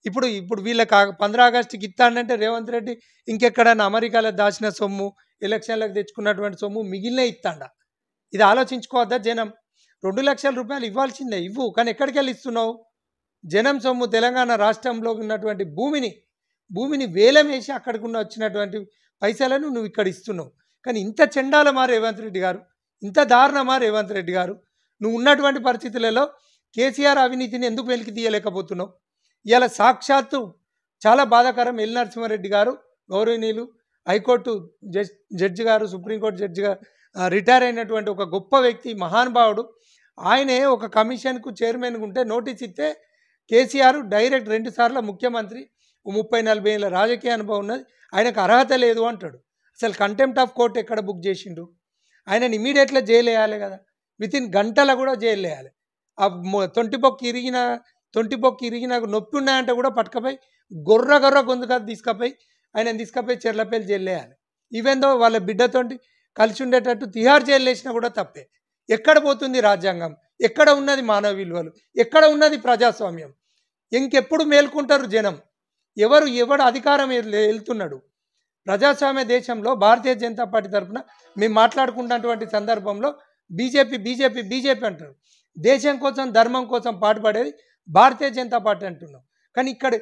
ఇప్పుడు వీళ్ళకి 15 ఆగస్టుకి ఇస్తానంటే రేవంత్ రెడ్డి ఇంకెక్కడన్నా అమెరికాలో దాచిన సొమ్ము, ఎలక్షన్లకు తెచ్చుకున్నటువంటి సొమ్ము మిగిలిన ఇస్తాడా? ఇది ఆలోచించుకోవద్దా జనం? 2 లక్షల రూపాయలు ఇవ్వాల్సిందే, ఇవ్వు. కానీ ఎక్కడికి వెళ్ళి ఇస్తున్నావు? జనం సొమ్ము, తెలంగాణ రాష్ట్రంలో ఉన్నటువంటి భూమిని వేలం వేసి అక్కడికి వచ్చినటువంటి పైసలను నువ్వు ఇక్కడ ఇస్తున్నావు. కానీ ఇంత చెండాలమా రేవంత్ రెడ్డి గారు? ఇంత దారుణమా రేవంత్ రెడ్డి గారు? నువ్వు ఉన్నటువంటి పరిస్థితులలో కేసీఆర్ అవినీతిని ఎందుకు వెలికి తీయలేకపోతున్నావు? ఇలా సాక్షాత్తు చాలా బాధాకరం. ఎల్ నరసింహారెడ్డి గారు, గౌరవనీయులు హైకోర్టు జడ్జి గారు, సుప్రీంకోర్టు జడ్జి గారు, రిటైర్ అయినటువంటి ఒక గొప్ప వ్యక్తి, మహానుభావుడు. ఆయనే ఒక కమిషన్కు చైర్మన్గా ఉంటే నోటీస్ ఇస్తే కేసీఆర్ డైరెక్ట్ 2 సార్లు ముఖ్యమంత్రి, 30-40 ఏళ్ళ రాజకీయ అనుభవం ఉన్నది, ఆయనకు అర్హత లేదు అంటాడు. అసలు కంటెంప్ట్ ఆఫ్ కోర్ట్ ఎక్కడ బుక్ చేసిండు? ఆయనని ఇమీడియట్గా జైలు వేయాలి కదా, వితిన్ గంటల కూడా జైలు వేయాలి. ఆ తొంటిపొక్కి ఇరిగిన నొప్పి ఉన్నాయంటే కూడా పట్టుకపోయి గొర్ర గొంతుగా తీసుకపోయి చెర్లపల్లి జైలు వేయాలి. ఈవెన్ దో వాళ్ళ బిడ్డతోటి కలిసి ఉండేటట్టు తిహార్ జైలు వేసినా కూడా తప్పే. ఎక్కడ పోతుంది రాజ్యాంగం? ఎక్కడ ఉన్నది మానవ విలువలు? ఎక్కడ ఉన్నది ప్రజాస్వామ్యం? ఇంకెప్పుడు మేల్కుంటారు జనం? ఎవడు అధికారం వెళ్తున్నాడు? ప్రజాస్వామ్య దేశంలో భారతీయ జనతా పార్టీ తరఫున మేము మాట్లాడుకున్నటువంటి సందర్భంలో బీజేపీ అంటారు. దేశం కోసం, ధర్మం కోసం పాటుపడేది భారతీయ జనతా పార్టీ అంటున్నాం. కానీ ఇక్కడ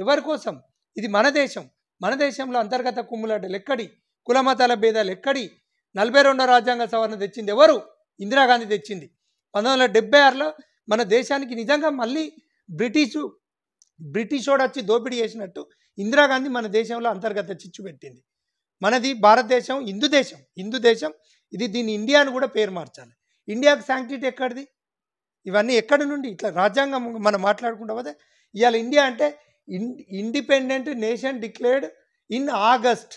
ఎవరి కోసం? ఇది మన దేశం. మన దేశంలో అంతర్గత కుమ్ములాటలు ఎక్కడి? కులమతాల భేదాలు ఎక్కడి? 42వ రాజ్యాంగ సవరణ తెచ్చింది ఎవరు? ఇందిరాగాంధీ తెచ్చింది. 1976లో మన దేశానికి నిజంగా మళ్ళీ బ్రిటిషోడు వచ్చి దోపిడీ చేసినట్టు ఇందిరాగాంధీ మన దేశంలో అంతర్గత చిచ్చు పెట్టింది. మనది భారతదేశం, హిందూ దేశం. దీన్ని ఇండియా అని కూడా పేరు మార్చాలి. ఇండియాకి శాంక్టిటీ ఎక్కడిది? ఇవన్నీ ఎక్కడి నుండి? ఇట్లా రాజ్యాంగం మనం మాట్లాడుకుంటా పోతే ఇవాళ ఇండియా అంటే independent nation declared in August.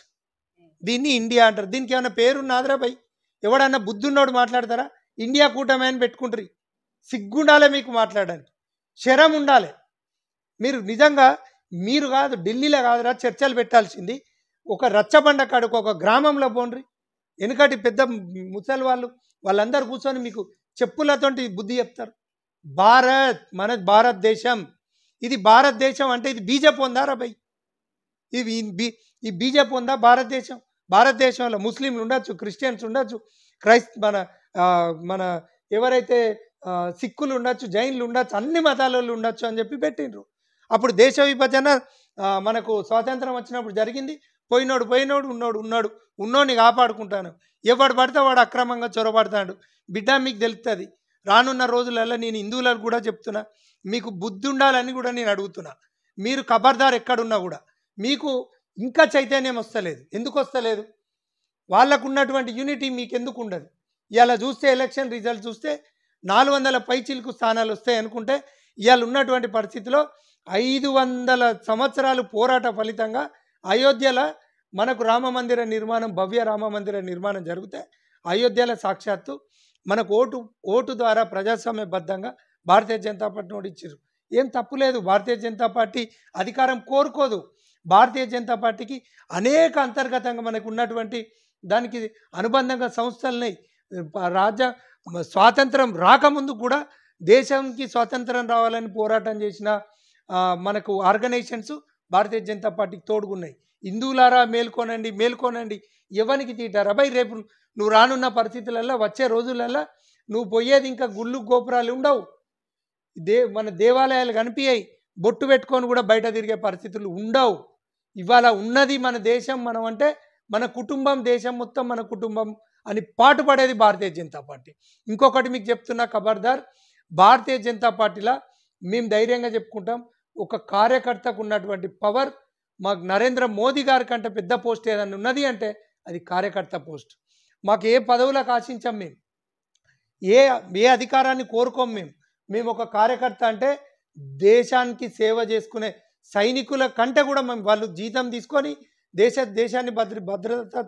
దీన్ని ఇండియా అంటారు. దీనికి ఏమైనా పేరున్నాదిరా భయ్? ఎవడన్నా బుద్ధున్నోడు మాట్లాడతారా? ఇండియా కూటమి అని పెట్టుకుంటారు. సిగ్గుండాలే మీకు మాట్లాడడానికి, శరం ఉండాలి. మీరు నిజంగా మీరు కాదు, ఢిల్లీలో కాదురా చర్చలు పెట్టాల్సింది. ఒక రచ్చబండ కాడుకు ఒక గ్రామంలో పోండ్రి. వెనుకటి పెద్ద ముసలి వాళ్ళందరూ కూర్చొని మీకు చెప్పులతోటి బుద్ధి చెప్తారు. మన భారతదేశం, ఇది భారతదేశం అంటే ఇది బీజేపీ ఉందారా భయ్? ఈ బీజేపీ ఉందా భారతదేశం? భారతదేశంలో ముస్లింలు ఉండొచ్చు, క్రిస్టియన్స్ ఉండొచ్చు, మన ఎవరైతే సిక్కులు ఉండొచ్చు, జైన్లు ఉండొచ్చు, అన్ని మతాల వాళ్ళు ఉండొచ్చు అని చెప్పి పెట్టిండ్రు. అప్పుడు దేశ విభజన మనకు స్వాతంత్రం వచ్చినప్పుడు జరిగింది. పోయినోడు ఉన్నోడిని కాపాడుకుంటాను. ఎవడు పడితే వాడు అక్రమంగా చొరబడతాడు. బిడ్డ మీకు తెలుస్తుంది. రానున్న రోజులలో నేను హిందువులకు కూడా చెప్తున్నా, మీకు బుద్ధి ఉండాలని కూడా నేను అడుగుతున్నా. మీరు ఖబర్దార్ ఎక్కడున్నా కూడా మీకు ఇంకా చైతన్యం వస్తలేదు. ఎందుకు వస్తలేదు? వాళ్ళకు ఉన్నటువంటి యూనిటీ మీకు ఎందుకు ఉండదు? ఇవాళ చూస్తే ఎలక్షన్ రిజల్ట్ చూస్తే 400 పైచిలకు స్థానాలు వస్తాయి అనుకుంటే ఇవాళ ఉన్నటువంటి పరిస్థితిలో 500 సంవత్సరాలు పోరాట ఫలితంగా అయోధ్యలో మనకు రామ మందిర నిర్మాణం, భవ్య రామ మందిర నిర్మాణం జరిగితే అయోధ్యలో సాక్షాత్తు మనకు ఓటు ద్వారా ప్రజాస్వామ్యబద్ధంగా భారతీయ జనతా పార్టీ ఓడిచ్చారు. ఏం తప్పులేదు. భారతీయ జనతా పార్టీ అధికారం కోరుకోదు. భారతీయ జనతా పార్టీకి అనేక అంతర్గతంగా మనకు ఉన్నటువంటి దానికి అనుబంధంగా సంస్థలని స్వాతంత్రం రాకముందు కూడా దేశానికి స్వాతంత్రం రావాలని పోరాటం చేసిన మనకు ఆర్గనైజేషన్స్ భారతీయ జనతా పార్టీకి తోడుగున్నాయి. హిందువులారా మేల్కోనండి, మేల్కోనండి, ఎవరికి తీటారా భయ్? రేపు నువ్వు రానున్న పరిస్థితులలో వచ్చే రోజులలో నువ్వు పోయేది ఇంకా గుళ్ళు గోపురాలు ఉండవు, మన దేవాలయాలు కనిపించాయి, బొట్టు పెట్టుకొని కూడా బయట తిరిగే పరిస్థితులు ఉండవు. ఇవాళ ఉన్నది మన దేశం, మనం అంటే మన కుటుంబం, దేశం మొత్తం మన కుటుంబం అని పాటుపడేది భారతీయ జనతా పార్టీ. ఇంకొకటి మీకు చెప్తున్నా ఖబర్దార్, భారతీయ జనతా పార్టీలో మేము ధైర్యంగా చెప్పుకుంటాం, ఒక కార్యకర్తకు ఉన్నటువంటి పవర్ మాకు నరేంద్ర మోదీ గారి కంటే పెద్ద పోస్ట్ ఏదైనా ఉన్నది అంటే అది కార్యకర్త పోస్ట్. మాకు ఏ పదవులకు ఆశించాం, మేము ఏ అధికారాన్ని కోరుకోం. మేము ఒక కార్యకర్త అంటే దేశానికి సేవ చేసుకునే సైనికుల కంటే కూడా మేము వాళ్ళు జీతం తీసుకొని దేశాన్ని భద్రత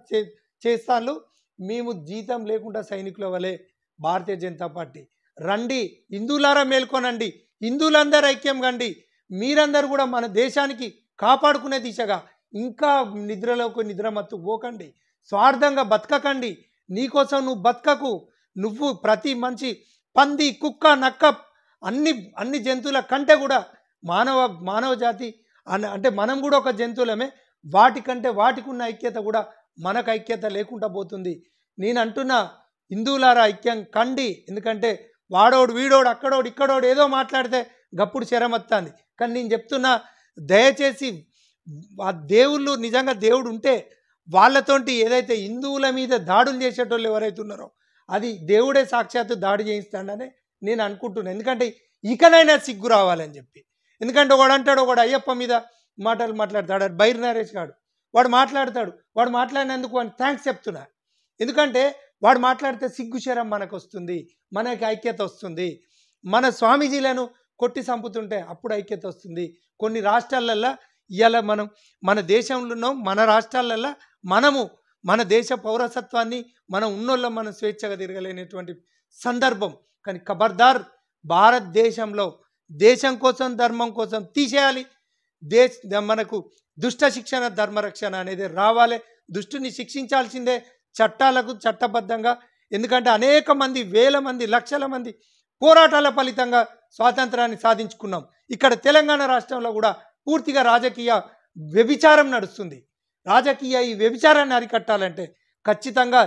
చేస్తాను. మేము జీతం లేకుండా సైనికుల వలె భారతీయ జనతా పార్టీ. రండి హిందువులారా మేల్కొనండి, హిందువులందరూ ఐక్యం కండి, మీరందరూ కూడా మన దేశానికి కాపాడుకునే దిశగా ఇంకా నిద్రమత్తు పోకండి, స్వార్థంగా బతకకండి. నీకోసం నువ్వు బతకకు, నువ్వు ప్రతి మంచి పంది, కుక్క, నక్క అన్ని జంతువుల కంటే కూడా మానవ జాతి అంటే మనం కూడా ఒక జంతువులమే, వాటికంటే వాటికి ఉన్న ఐక్యత కూడా మనకు ఐక్యత లేకుండా పోతుంది. నేను అంటున్నా హిందువులారా ఐక్యం కండి. ఎందుకంటే వాడోడు వీడోడు అక్కడోడు ఇక్కడోడు ఏదో మాట్లాడితే గప్పుడు శరమత్తాంది. కానీ నేను చెప్తున్నా, దయచేసి ఆ దేవుళ్ళు నిజంగా దేవుడు ఉంటే వాళ్ళతోటి ఏదైతే హిందువుల మీద దాడులు చేసేటోళ్ళు ఎవరైతే ఉన్నారో అది దేవుడే సాక్షాత్తు దాడి చేయిస్తాడని నేను అనుకుంటున్నాను. ఎందుకంటే ఇకనైనా సిగ్గు రావాలని చెప్పి. ఎందుకంటే ఒకడు అంటాడు, ఒకడు అయ్యప్ప మీద మాట్లాడతాడు, బైర్ నరేష్ గాడు, వాడు మాట్లాడినందుకు అని థ్యాంక్స్ చెప్తున్నా. ఎందుకంటే వాడు మాట్లాడితే సిగ్గు శరం మనకు వస్తుంది, మనకి ఐక్యత వస్తుంది. మన స్వామీజీలను కొట్టి చంపుతుంటే అప్పుడు ఐక్యత వస్తుంది. కొన్ని రాష్ట్రాలల్లో ఇవాళ మనం మన దేశంలో ఉన్నాం, మన రాష్ట్రాలల్లో మన దేశ పౌరసత్వాన్ని మనం ఉన్నోళ్ళం మనం స్వేచ్ఛగా తిరగలేనటువంటి సందర్భం. కానీ ఖబర్దార్, భారతదేశంలో దేశం కోసం ధర్మం కోసం తీసేయాలి. మనకు దుష్ట శిక్షణ ధర్మరక్షణ అనేది రావాలి. దుష్టుని శిక్షించాల్సిందే చట్టాలకు చట్టబద్ధంగా. ఎందుకంటే అనేక మంది, వేల మంది, లక్షల మంది పోరాటాల ఫలితంగా స్వాతంత్రాన్ని సాధించుకున్నాం. ఇక్కడ తెలంగాణ రాష్ట్రంలో కూడా పూర్తిగా రాజకీయ వ్యభిచారం నడుస్తుంది. ఈ వ్యభిచారాన్ని అరికట్టాలంటే ఖచ్చితంగా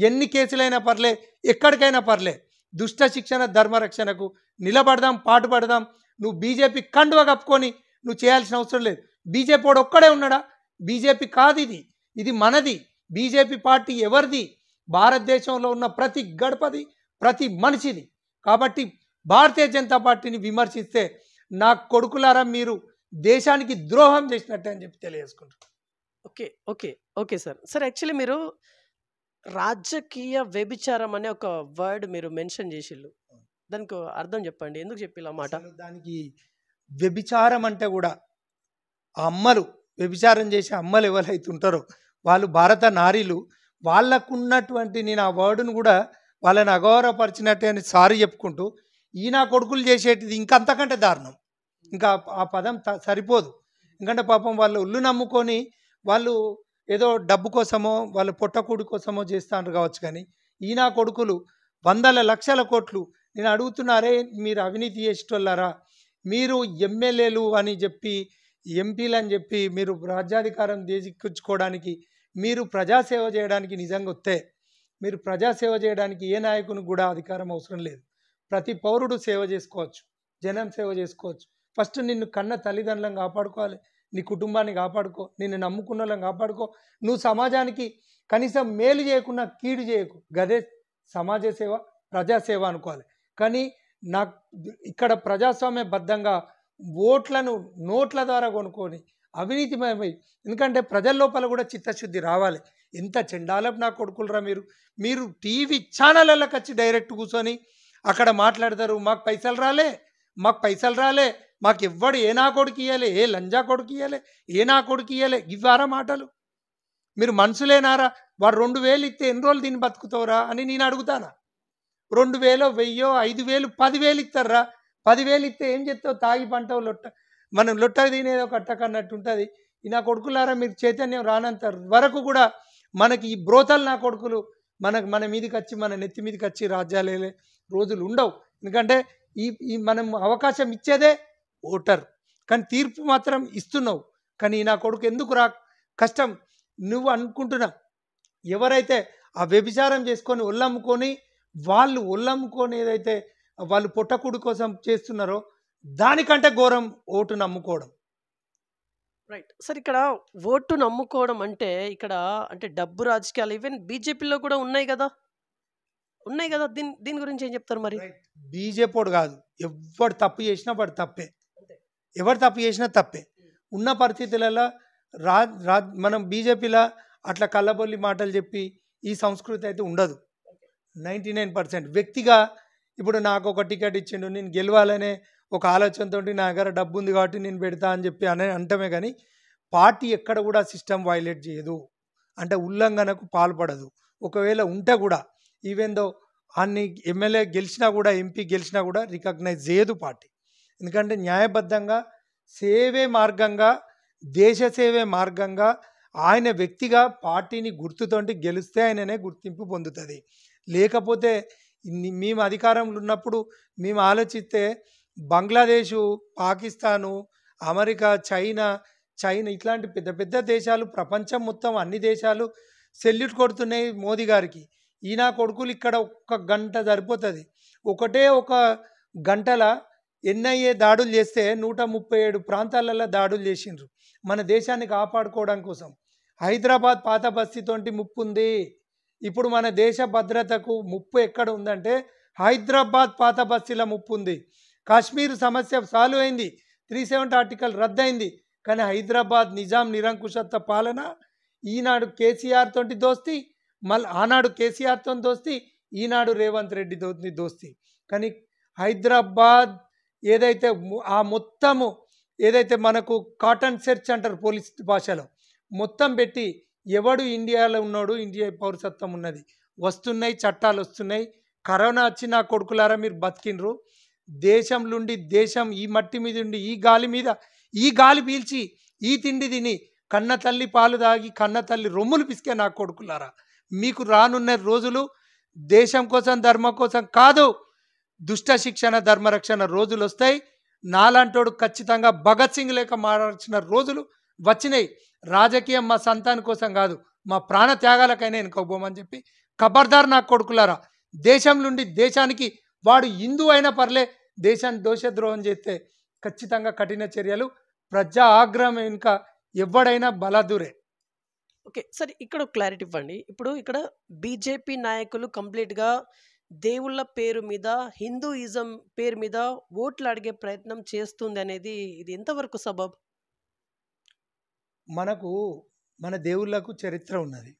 ఎన్ని కేసులైనా పర్లే, ఎక్కడికైనా పర్లే, దుష్ట శిక్షణ ధర్మరక్షణకు నిలబడదాం, పాటుపడదాం. నువ్వు బీజేపీ కండువ కప్పుకొని నువ్వు చేయాల్సిన అవసరం లేదు. బీజేపీ వాడు ఒక్కడే ఉన్నాడా? బీజేపీ కాదు, ఇది మనది. బీజేపీ పార్టీ ఎవరిది? భారతదేశంలో ఉన్న ప్రతి గడపది, ప్రతి మనిషిది. కాబట్టి భారతీయ జనతా పార్టీని విమర్శిస్తే నా కొడుకులారా మీరు దేశానికి ద్రోహం చేసినట్టే అని చెప్పి తెలియజేసుకుంటారు. ఓకే సార్ యాక్చువల్లీ మీరు రాజకీయ వ్యభిచారం అనే ఒక వర్డ్ మీరు మెన్షన్ చేసిళ్ళు, దానికి అర్థం చెప్పండి, ఎందుకు చెప్పిలా మాట? దానికి వ్యభిచారం అంటే కూడా ఆ అమ్మలు, వ్యభిచారం చేసే అమ్మలు ఎవరైతే ఉంటారో వాళ్ళు భారత నారీలు, వాళ్ళకున్నటువంటి, నేను ఆ వర్డును కూడా వాళ్ళని అగౌరవపరిచినట్టే అని సారీ చెప్పుకుంటూ, ఈయన కొడుకులు చేసేటిది ఇంకా అంతకంటే దారుణం. ఇంకా ఆ పదం సరిపోదు. ఎందుకంటే పాపం వాళ్ళు ఒళ్ళు నమ్ముకొని వాళ్ళు ఏదో డబ్బు కోసమో వాళ్ళ పొట్టకూడి కోసమో చేస్తాను కావచ్చు. కానీ ఈయన కొడుకులు వందల లక్షల కోట్లు. నేను అడుగుతున్నారే, మీరు అవినీతి చేసేటోళ్ళారా? మీరు ఎమ్మెల్యేలు అని చెప్పి, ఎంపీలు అని చెప్పి మీరు రాజ్యాధికారం దేశించుకోవడానికి, మీరు ప్రజాసేవ చేయడానికి నిజంగా వస్తే, మీరు ప్రజాసేవ చేయడానికి ఏ నాయకునికి కూడా అధికారం అవసరం లేదు. ప్రతి పౌరుడు సేవ చేసుకోవచ్చు, జనం సేవ చేసుకోవచ్చు. ఫస్ట్ నిన్ను కన్న తల్లిదండ్రులను కాపాడుకోవాలి, నీ కుటుంబాన్ని కాపాడుకో, నిన్ను నమ్ముకున్న వాళ్ళని కాపాడుకో. నువ్వు సమాజానికి కనీసం మేలు చేయకుండా కీడు చేయకు, గదే సమాజ సేవ, ప్రజాసేవ అనుకోవాలి. కానీ నాకు ఇక్కడ ప్రజాస్వామ్యబద్ధంగా ఓట్లను నోట్ల ద్వారా కొనుక్కొని అవినీతిమయమై, ఎందుకంటే ప్రజల లోపల కూడా చిత్తశుద్ధి రావాలి. ఎంత చెండాలపు నా కొడుకులరా మీరు. మీరు టీవీ ఛానళ్ళకి వచ్చి డైరెక్ట్ కూర్చొని అక్కడ మాట్లాడతారు, మాకు పైసలు రాలే, మాకు పైసలు రాలే, మాకు ఎవ్వడు ఏ నా కొడుకు ఇయ్యలే, ఏ లంజా కొడుకు ఇయ్యలే, ఏ నా కొడుకు ఇయ్యలే, ఇవ్వారా మాటలు? మీరు మనుషులేనారా? వాడు 2000 ఇస్తే ఎన్ని రోజులు దీన్ని బతుకుతావురా అని నేను అడుగుతానా? 2000, 1000, 5000, 10,000 ఇస్తారా? 10,000 ఇస్తే ఏం చేస్తావు? తాగి పంటవు లొట్ట, మనం లొట్ట తినేది ఒక అట్టక అన్నట్టు ఉంటుంది. ఈ నా కొడుకులారా మీరు చైతన్యం రానంత వరకు కూడా మనకి ఈ బ్రోతలు నా కొడుకులు మన మీదకి వచ్చి, మన నెత్తి మీదకి వచ్చి రాజ్యాలే రోజులు ఉండవు. ఎందుకంటే ఈ మనం అవకాశం ఇచ్చేదే ఓటర్, కానీ తీర్పు మాత్రం ఇస్తున్నావు. కానీ నా కొడుకు ఎందుకు కష్టం నువ్వు అనుకుంటున్నా. ఎవరైతే ఆ వ్యభిచారం చేసుకొని ఒళ్ళమ్ముకొని ఏదైతే వాళ్ళు పొట్టకుడు కోసం చేస్తున్నారో దానికంటే ఘోరం ఓటు నమ్ముకోవడం. రైట్. సార్, ఇక్కడ ఓటు నమ్ముకోవడం అంటే ఇక్కడ అంటే డబ్బు రాజకీయాలు ఈవెన్ బీజేపీలో కూడా ఉన్నాయి కదా. దీని దీని గురించి ఏం చెప్తారు మరి? బీజేపీ కాదు, ఎవరు తప్పు చేసినా వాడు తప్పే, ఎవరు తప్పు చేసినా తప్పే. ఉన్న పరిస్థితులలో మనం బీజేపీలో అట్లా కళ్ళబొల్లి మాటలు చెప్పి ఈ సంస్కృతి అయితే ఉండదు. 99% వ్యక్తిగా ఇప్పుడు నాకు ఒక టికెట్ ఇచ్చిండు, నేను గెలవాలనే ఒక ఆలోచనతో నా దగ్గర డబ్బు ఉంది కాబట్టి నేను పెడతా అని చెప్పి అంటమే. కానీ పార్టీ ఎక్కడ కూడా సిస్టమ్ వైలేట్ చేయదు, అంటే ఉల్లంఘనకు పాల్పడదు. ఒకవేళ ఉంటే కూడా ఈవెన్ దో అన్ని ఎమ్మెల్యే గెలిచినా కూడా, ఎంపీ గెలిచినా కూడా రికగ్నైజ్ చేయదు పార్టీ. ఎందుకంటే న్యాయబద్ధంగా సేవే మార్గంగా, దేశ సేవే మార్గంగా ఆయన వ్యక్తిగా పార్టీని గుర్తుతోటి గెలిస్తే ఆయననే గుర్తింపు పొందుతుంది. లేకపోతే మేము అధికారంలో ఉన్నప్పుడు మేము ఆలోచిస్తే బంగ్లాదేశు, పాకిస్తాను, అమెరికా, చైనా ఇట్లాంటి పెద్ద పెద్ద దేశాలు, ప్రపంచం మొత్తం అన్ని దేశాలు సెల్యూట్ కొడుతున్నాయి మోదీ గారికి. ఈయన కొడుకులు ఇక్కడ 1 గంట సరిపోతుంది. ఒక గంటల ఎన్ఐఏ దాడులు చేస్తే 137 ప్రాంతాలలో దాడులు చేసిండ్రు మన దేశాన్ని కాపాడుకోవడం కోసం. హైదరాబాద్ పాత బస్తీతోటి ముప్పు ఉంది. ఇప్పుడు మన దేశ భద్రతకు ముప్పు ఎక్కడ ఉందంటే హైదరాబాద్ పాత బస్తీల ముప్పు ఉంది. కాశ్మీర్ సమస్య సాల్వ్ అయింది, 370 ఆర్టికల్ రద్దయింది. కానీ హైదరాబాద్ నిజాం నిరంకుశత్వ పాలన ఈనాడు కేసీఆర్ తోటి దోస్తి, మళ్ళీ ఆనాడు కేసీఆర్తో దోస్తి, ఈనాడు రేవంత్ రెడ్డి దోస్తి. కానీ హైదరాబాద్ ఏదైతే ఆ మొత్తము ఏదైతే మనకు కాటన్ సెర్చ్ అంటారు పోలీస్ భాషలో, మొత్తం పెట్టి ఎవడు ఇండియాలో ఉన్నాడు, ఇండియా పౌరసత్వం ఉన్నది, వస్తున్నాయి చట్టాలు వస్తున్నాయి. కరోనా వచ్చి నా కొడుకులారా మీరు బతికినరు. దేశం నుండి దేశం ఈ మట్టి మీద ఉండి ఈ గాలి పీల్చి ఈ తిండి తిని కన్న తల్లి పాలు తాగి కన్న తల్లి రొమ్ములు పిసికే నా కొడుకులారా మీకు రానున్న రోజులు దేశం కోసం ధర్మం కోసం కాదు, దుష్ట శిక్షణ ధర్మరక్షణ రోజులు వస్తాయి. నాలాంటోడు ఖచ్చితంగా భగత్ సింగ్ లేక మారాల్సిన రోజులు వచ్చినాయి. రాజకీయం మా సంతానం కోసం కాదు, మా ప్రాణ త్యాగాలకైనా వెనుకోబోమని చెప్పి ఖబర్దార్ నా కొడుకులారా. దేశం నుండి దేశానికి వాడు హిందూ అయినా పర్లే, దేశాన్ని దోషద్రోహం చేస్తే ఖచ్చితంగా కఠిన చర్యలు. ప్రజా ఆగ్రహం వెనుక ఎవడైనా బలదూరే. ఓకే సార్, ఇక్కడ క్లారిటీ ఇవ్వండి. ఇప్పుడు ఇక్కడ బీజేపీ నాయకులు కంప్లీట్గా దేవుళ్ళ పేరు మీద, హిందూయిజం పేరు మీద ఓట్లు అడిగే ప్రయత్నం చేస్తుంది అనేది ఇది ఎంతవరకు సబబ్? మనకు మన దేవుళ్ళకు చరిత్ర ఉన్నది.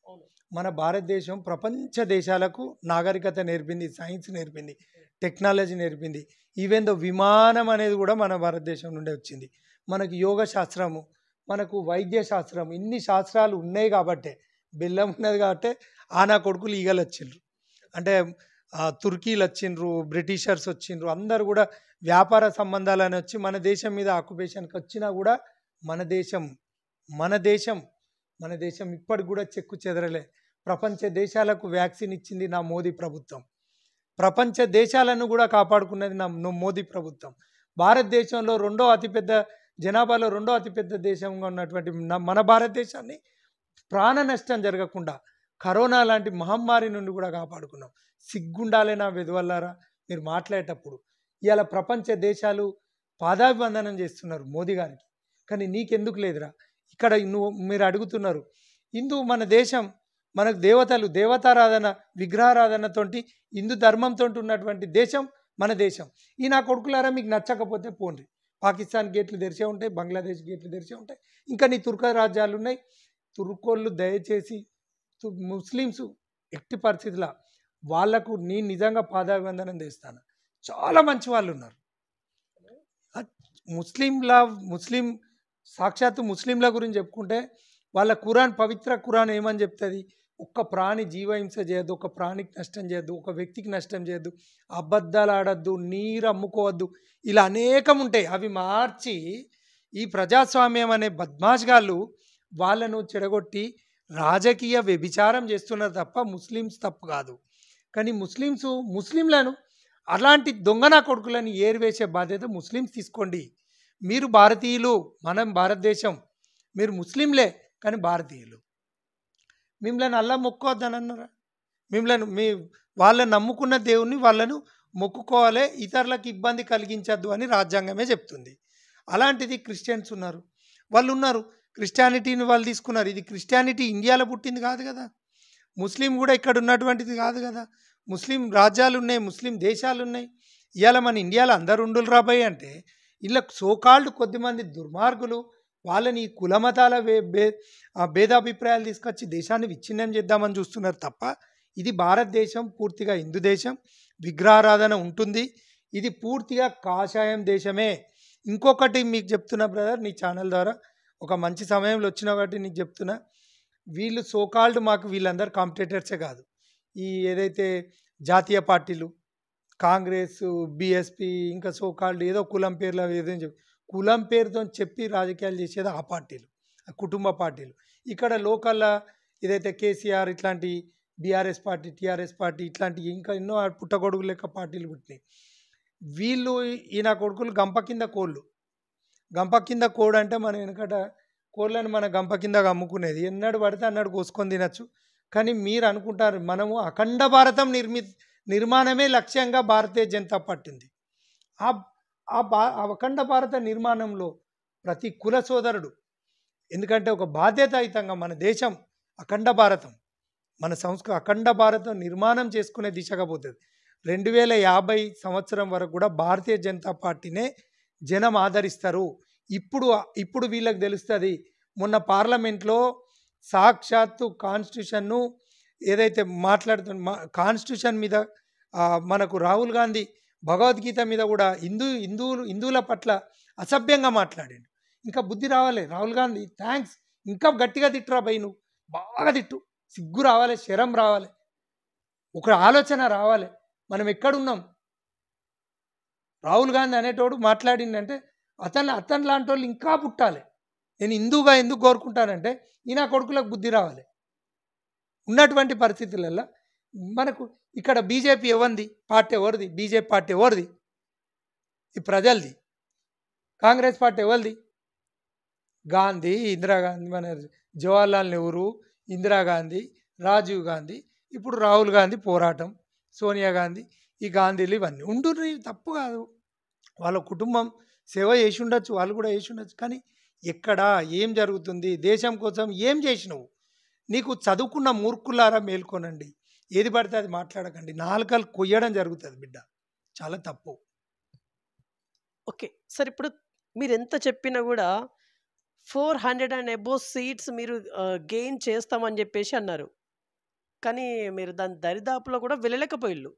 మన భారతదేశం ప్రపంచ దేశాలకు నాగరికత నేర్పింది, సైన్స్ నేర్పింది, టెక్నాలజీ నేర్పింది. ఈవెన్ దో విమానం అనేది కూడా మన భారతదేశం నుండే వచ్చింది. మనకు యోగ శాస్త్రము, మనకు వైద్య శాస్త్రం, ఇన్ని శాస్త్రాలు ఉన్నాయి కాబట్టే, బెల్లం ఉన్నది కాబట్టి నా కొడుకులు ఈగలు వచ్చిండ్రు, అంటే తుర్కీలు వచ్చిండ్రు, బ్రిటిషర్స్ వచ్చిండ్రు, అందరు కూడా వ్యాపార సంబంధాలని వచ్చి మన దేశం మీద ఆక్యుపేషన్కి వచ్చినా కూడా మన దేశం ఇప్పటికి కూడా చెక్కు చెదరలే. ప్రపంచ దేశాలకు వ్యాక్సిన్ ఇచ్చింది నా మోదీ ప్రభుత్వం, ప్రపంచ దేశాలను కూడా కాపాడుకున్నది నా మోదీ ప్రభుత్వం. భారతదేశంలో జనాభాలో రెండో అతిపెద్ద దేశంగా ఉన్నటువంటి మన భారతదేశాన్ని ప్రాణ నష్టం జరగకుండా కరోనా లాంటి మహమ్మారి నుండి కూడా కాపాడుకున్నాం. సిగ్గుండాలే నా వెదవల్లారా మీరు మాట్లాడేటప్పుడు. ఇవాళ ప్రపంచ దేశాలు పాదాభివందనం చేస్తున్నారు మోదీ గారికి, కానీ నీకెందుకు లేదురా? ఇక్కడ మీరు అడుగుతున్నారు మన దేశం, మనకు దేవతారాధన, విగ్రహారాధనతోటి హిందూ ధర్మంతో ఉన్నటువంటి దేశం మన దేశం. ఈ నా కొడుకులారా మీకు నచ్చకపోతే పోండి, పాకిస్తాన్ గేట్లు తెరిచే ఉంటాయి, బంగ్లాదేశ్ గేట్లు తెరిచే ఉంటాయి, ఇంకా నీ తుర్క రాజ్యాలు ఉన్నాయి. తుర్కోళ్ళు దయచేసి ముస్లిమ్స్ ఎట్టి పరిస్థితుల్లో వాళ్లకు నేను నిజంగా పాదాభివందనం చేస్తాను. చాలా మంచి వాళ్ళు ఉన్నారు. ముస్లిం సాక్షాత్తు ముస్లింల గురించి చెప్పుకుంటే వాళ్ళ ఖురాన్, పవిత్ర ఖురాన్ ఏమని చెప్తుంది? ఒక్క ప్రాణి జీవహింస చేయొద్దు, ఒక ప్రాణికి నష్టం చేయొద్దు, ఒక వ్యక్తికి నష్టం చేయొద్దు, అబద్ధాలు ఆడద్దు, నీరు అమ్ముకోవద్దు, ఇలా అనేకం ఉంటాయి. అవి మార్చి ఈ ప్రజాస్వామ్యం అనే బద్మాష్గాళ్ళు వాళ్ళను చెడగొట్టి రాజకీయ వ్యభిచారం చేస్తున్నారు తప్ప ముస్లిమ్స్ తప్పు కాదు. కానీ ముస్లింలను అలాంటి దొంగన కొడుకులని ఏరివేసే బాధ్యత ముస్లిమ్స్ తీసుకోండి. మీరు భారతీయులు, మనం భారతదేశం, మీరు ముస్లింలే కానీ భారతీయులు. మిమ్మల్ని అల్లా మొక్కోవద్దని అన్నారా? వాళ్ళని నమ్ముకున్న దేవుణ్ణి వాళ్ళను మొక్కుకోవాలి, ఇతరులకు ఇబ్బంది కలిగించద్దు అని రాజ్యాంగమే చెప్తుంది. అలాంటిది క్రిస్టియన్స్ ఉన్నారు, వాళ్ళు ఉన్నారు, క్రిస్టియానిటీని వాళ్ళు తీసుకున్నారు. ఇది క్రిస్టియానిటీ ఇండియాలో పుట్టింది కాదు కదా, ముస్లిం కూడా ఇక్కడ ఉన్నటువంటిది కాదు కదా. ముస్లిం రాజ్యాలు ఉన్నాయి, ముస్లిం దేశాలు ఉన్నాయి. ఇవాళ మన ఇండియాలో అందరు ఉండులు రాబోయే అంటే ఇలా సోకాల్డ్ కొద్దిమంది దుర్మార్గులు వాళ్ళని ఈ కులమతాల భేదాభిప్రాయాలు తీసుకొచ్చి దేశాన్ని విచ్ఛిన్నం చేద్దామని చూస్తున్నారు తప్ప ఇది భారతదేశం పూర్తిగా హిందూ దేశం, విగ్రహారాధన ఉంటుంది, ఇది పూర్తిగా కాషాయం దేశమే. ఇంకొకటి మీకు చెప్తున్నా బ్రదర్, నీ ఛానల్ ద్వారా ఒక మంచి సమయంలో వచ్చిన కాబట్టి నీకు చెప్తున్నా, వీళ్ళు సోకాల్డ్ మాకు వీళ్ళందరూ కాంపిటేటర్సే కాదు. ఈ ఏదైతే జాతీయ పార్టీలు కాంగ్రెస్, బీఎస్పీ, ఇంకా సోకాల్డ్ ఏదో కులం పేర్లు ఏదైనా చెప్పి కులం పేరుతో చెప్పి రాజకీయాలు చేసేది ఆ పార్టీలు, కుటుంబ పార్టీలు. ఇక్కడ లోకల్లా ఏదైతే కేసీఆర్ ఇట్లాంటి బీఆర్ఎస్ పార్టీ, టీఆర్ఎస్ పార్టీ ఇట్లాంటి ఇంకా ఎన్నో పుట్టగొడుగు లెక్క పార్టీలు పుట్టినాయి. వీళ్ళు ఈయన కొడుకులు గంప కింద కోళ్ళు. గంప కింద కోడు అంటే మనం వెనకట కోళ్ళని మన గంప కింద అమ్ముకునేది, ఎన్నడు పడితే అన్నాడు కోసుకొని తినచ్చు. కానీ మీరు అనుకుంటారు మనము అఖండ భారతం నిర్మాణమే లక్ష్యంగా భారతీయ జనతా పార్టీ ఉంది. అఖండ భారత నిర్మాణంలో ప్రతి కుల సోదరుడు, ఎందుకంటే ఒక బాధ్యతాయుతంగా మన దేశం అఖండ భారతం, మన అఖండ భారతం నిర్మాణం చేసుకునే దిశగా పోతుంది. 2050 సంవత్సరం వరకు కూడా భారతీయ జనతా పార్టీనే జనం ఆదరిస్తారు. ఇప్పుడు వీళ్ళకి తెలుస్తుంది. మొన్న పార్లమెంట్లో సాక్షాత్తు కాన్స్టిట్యూషన్ను ఏదైతే కాన్స్టిట్యూషన్ మీద మనకు రాహుల్ గాంధీ భగవద్గీత మీద కూడా హిందువుల పట్ల అసభ్యంగా మాట్లాడాడు. ఇంకా బుద్ధి రావాలి రాహుల్ గాంధీ, థ్యాంక్స్, ఇంకా గట్టిగా తిట్టురా భయ్, నువ్వు బాగా తిట్టు, సిగ్గు రావాలి, శరం రావాలి, ఒక ఆలోచన రావాలి. మనం ఎక్కడున్నాం? రాహుల్ గాంధీ అనేటోడు మాట్లాడిందంటే అతను లాంటి వాళ్ళు ఇంకా పుట్టాలి. నేను హిందూగా ఎందుకు కోరుకుంటానంటే ఈయన కొడుకులకు బుద్ధి రావాలి. ఉన్నటువంటి పరిస్థితులలో మనకు ఇక్కడ బీజేపీ ఎవరిది? పార్టీ ఎవరిది? బీజేపీ పార్టీ ఎవరిది? ఈ ప్రజలది. కాంగ్రెస్ పార్టీ ఎవరిది? గాంధీ, ఇందిరాగాంధీ, మన జవహర్లాల్ నెహ్రూ, ఇందిరాగాంధీ, రాజీవ్ గాంధీ, ఇప్పుడు రాహుల్ గాంధీ పోరాటం, సోనియా గాంధీ, ఈ గాంధీలు ఇవన్నీ ఉంటున్నాయి. తప్పు కాదు, వాళ్ళ కుటుంబం సేవ చేసి ఉండొచ్చు, వాళ్ళు కూడా చేసి ఉండొచ్చు. కానీ ఎక్కడ ఏం జరుగుతుంది? దేశం కోసం ఏం చేసినావు? నీకు చదువుకున్న మూర్ఖులారా మేల్కొనండి, ఏది పడితే అది మాట్లాడకండి. నాలుకలు కొయ్యడం జరుగుతుంది బిడ్డ, చాలా తప్పు. ఓకే సార్, ఇప్పుడు మీరు ఎంత చెప్పినా కూడా 400 and above సీట్స్ మీరు గెయిన్ చేస్తామని చెప్పేసి అన్నారు. కానీ మీరు దాని దరిదాపులో కూడా వెళ్ళలేకపోయిళ్ళు.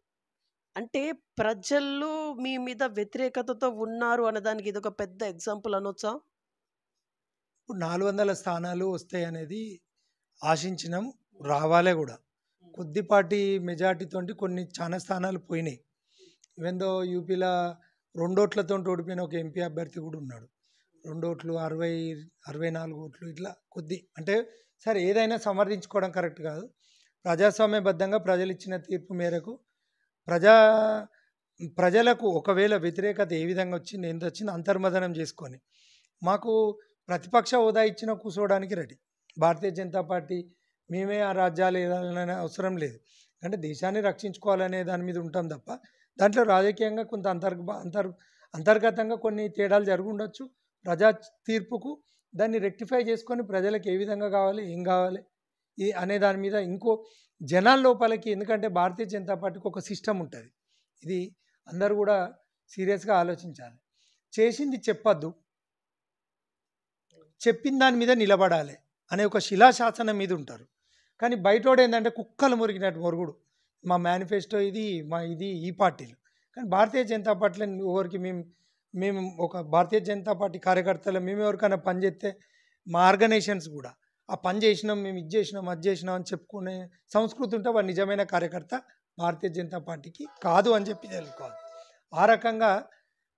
అంటే ప్రజలు మీ మీద వ్యతిరేకతతో ఉన్నారు అన్నదానికి ఇది ఒక పెద్ద ఎగ్జాంపుల్ అనొచ్చా? ఇప్పుడు 400 స్థానాలు వస్తాయి అనేది ఆశించినాం, రావాలే కూడా. కొద్దిపాటి మెజార్టీతో కొన్ని చాలా స్థానాలు పోయినాయి. ఈవెందో యూపీలో 2 ఓట్లతో ఓడిపోయిన ఒక ఎంపీ అభ్యర్థి కూడా ఉన్నాడు. 2 ఓట్లు, 64 ఓట్లు, ఇట్లా కొద్ది. అంటే సరే, ఏదైనా సమర్థించుకోవడం కరెక్ట్ కాదు. ప్రజాస్వామ్యబద్ధంగా ప్రజలు ఇచ్చిన తీర్పు మేరకు ప్రజలకు ఒకవేళ వ్యతిరేకత ఏ విధంగా వచ్చింది, ఎంత వచ్చింది అంతర్మదనం చేసుకొని మాకు ప్రతిపక్ష హోదా ఇచ్చిన కూర్చోవడానికి రెడీ. భారతీయ జనతా పార్టీ మేమే ఆ రాజ్యాలు ఏదైనా అవసరం లేదు. అంటే దేశాన్ని రక్షించుకోవాలనే దాని మీద ఉంటాం తప్ప దాంట్లో రాజకీయంగా కొంత అంతర్గతంగా కొన్ని తేడాలు జరిగి ఉండొచ్చు. ప్రజా తీర్పుకు దాన్ని రెక్టిఫై చేసుకొని ప్రజలకు ఏ విధంగా కావాలి, ఏం కావాలి అనే దాని మీద ఇంకో జనాల లోపలికి. ఎందుకంటే భారతీయ జనతా పార్టీకి ఒక సిస్టమ్ ఉంటుంది, ఇది అందరూ కూడా సీరియస్గా ఆలోచించాలి. చేసింది చెప్పద్దు, చెప్పిన దాని మీద నిలబడాలి అనే ఒక శిలాశాసనం మీద ఉంటారు. కానీ బయటోడు ఏంటంటే కుక్కలు మురిగినట్టు మొరుగుడు, మా మేనిఫెస్టో ఇది, మా ఇది ఈ పార్టీలు. కానీ భారతీయ జనతా పార్టీలో ఎవరికి మేము ఒక భారతీయ జనతా పార్టీ కార్యకర్తలు మేము ఎవరికైనా పని చేస్తే మా ఆర్గనైజేషన్స్ కూడా ఆ పని చేసినాం, మేము ఇది చేసినాం, అది చేసినాం అని చెప్పుకునే సంస్కృతి ఉంటే వాడు నిజమైన కార్యకర్త భారతీయ జనతా పార్టీకి కాదు అని చెప్పి తెలుసుకోవాలి. ఆ రకంగా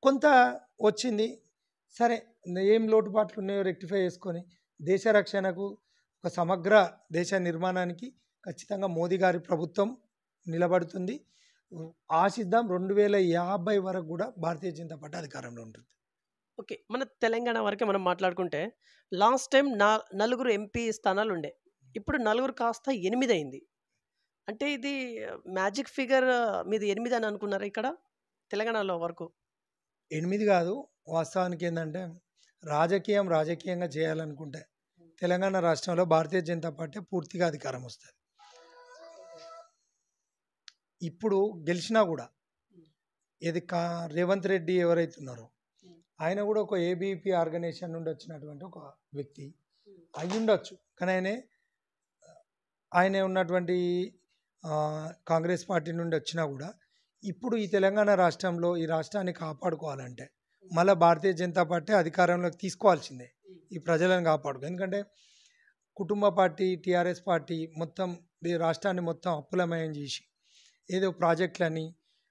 కొంత వచ్చింది, సరే ఏం లోటుపాట్లు ఉన్నాయో రెక్టిఫై చేసుకొని దేశ రక్షణకు, ఒక సమగ్ర దేశ నిర్మాణానికి ఖచ్చితంగా మోదీ గారి ప్రభుత్వం నిలబడుతుంది. ఆశిద్దాం 2050 వరకు కూడా భారతీయ జనతా పార్టీ అధికారంలో ఉంటుంది. ఓకే, మన తెలంగాణ వరకే మనం మాట్లాడుకుంటే లాస్ట్ టైం నలుగురు ఎంపీ స్థానాలు ఉండే, ఇప్పుడు నలుగురు కాస్త 8 అయింది. అంటే ఇది మ్యాజిక్ ఫిగర్, మీది 8 అని అనుకున్నారా ఇక్కడ తెలంగాణలో వరకు? 8 కాదు, వాస్తవానికి ఏంటంటే రాజకీయంగా చేయాలనుకుంటే తెలంగాణ రాష్ట్రంలో భారతీయ జనతా పార్టీ పూర్తిగా అధికారం వస్తుంది. ఇప్పుడు గెలిచినా కూడా ఇది రేవంత్ రెడ్డి ఎవరైతే ఉన్నారో ఆయన కూడా ఒక ఏబీపీ ఆర్గనైజేషన్ నుండి వచ్చినటువంటి ఒక వ్యక్తి అయి ఉండొచ్చు. కానీ ఆయన ఉన్నటువంటి కాంగ్రెస్ పార్టీ నుండి వచ్చినా కూడా ఇప్పుడు ఈ తెలంగాణ రాష్ట్రంలో ఈ రాష్ట్రాన్ని కాపాడుకోవాలంటే మళ్ళీ భారతీయ జనతా పార్టీ అధికారంలోకి తీసుకోవాల్సిందే ఈ ప్రజలను కాపాడుకో. ఎందుకంటే కుటుంబ పార్టీ టీఆర్ఎస్ పార్టీ మొత్తం ఈ రాష్ట్రాన్ని మొత్తం అప్పులమయం చేసి ఏదో ప్రాజెక్టులని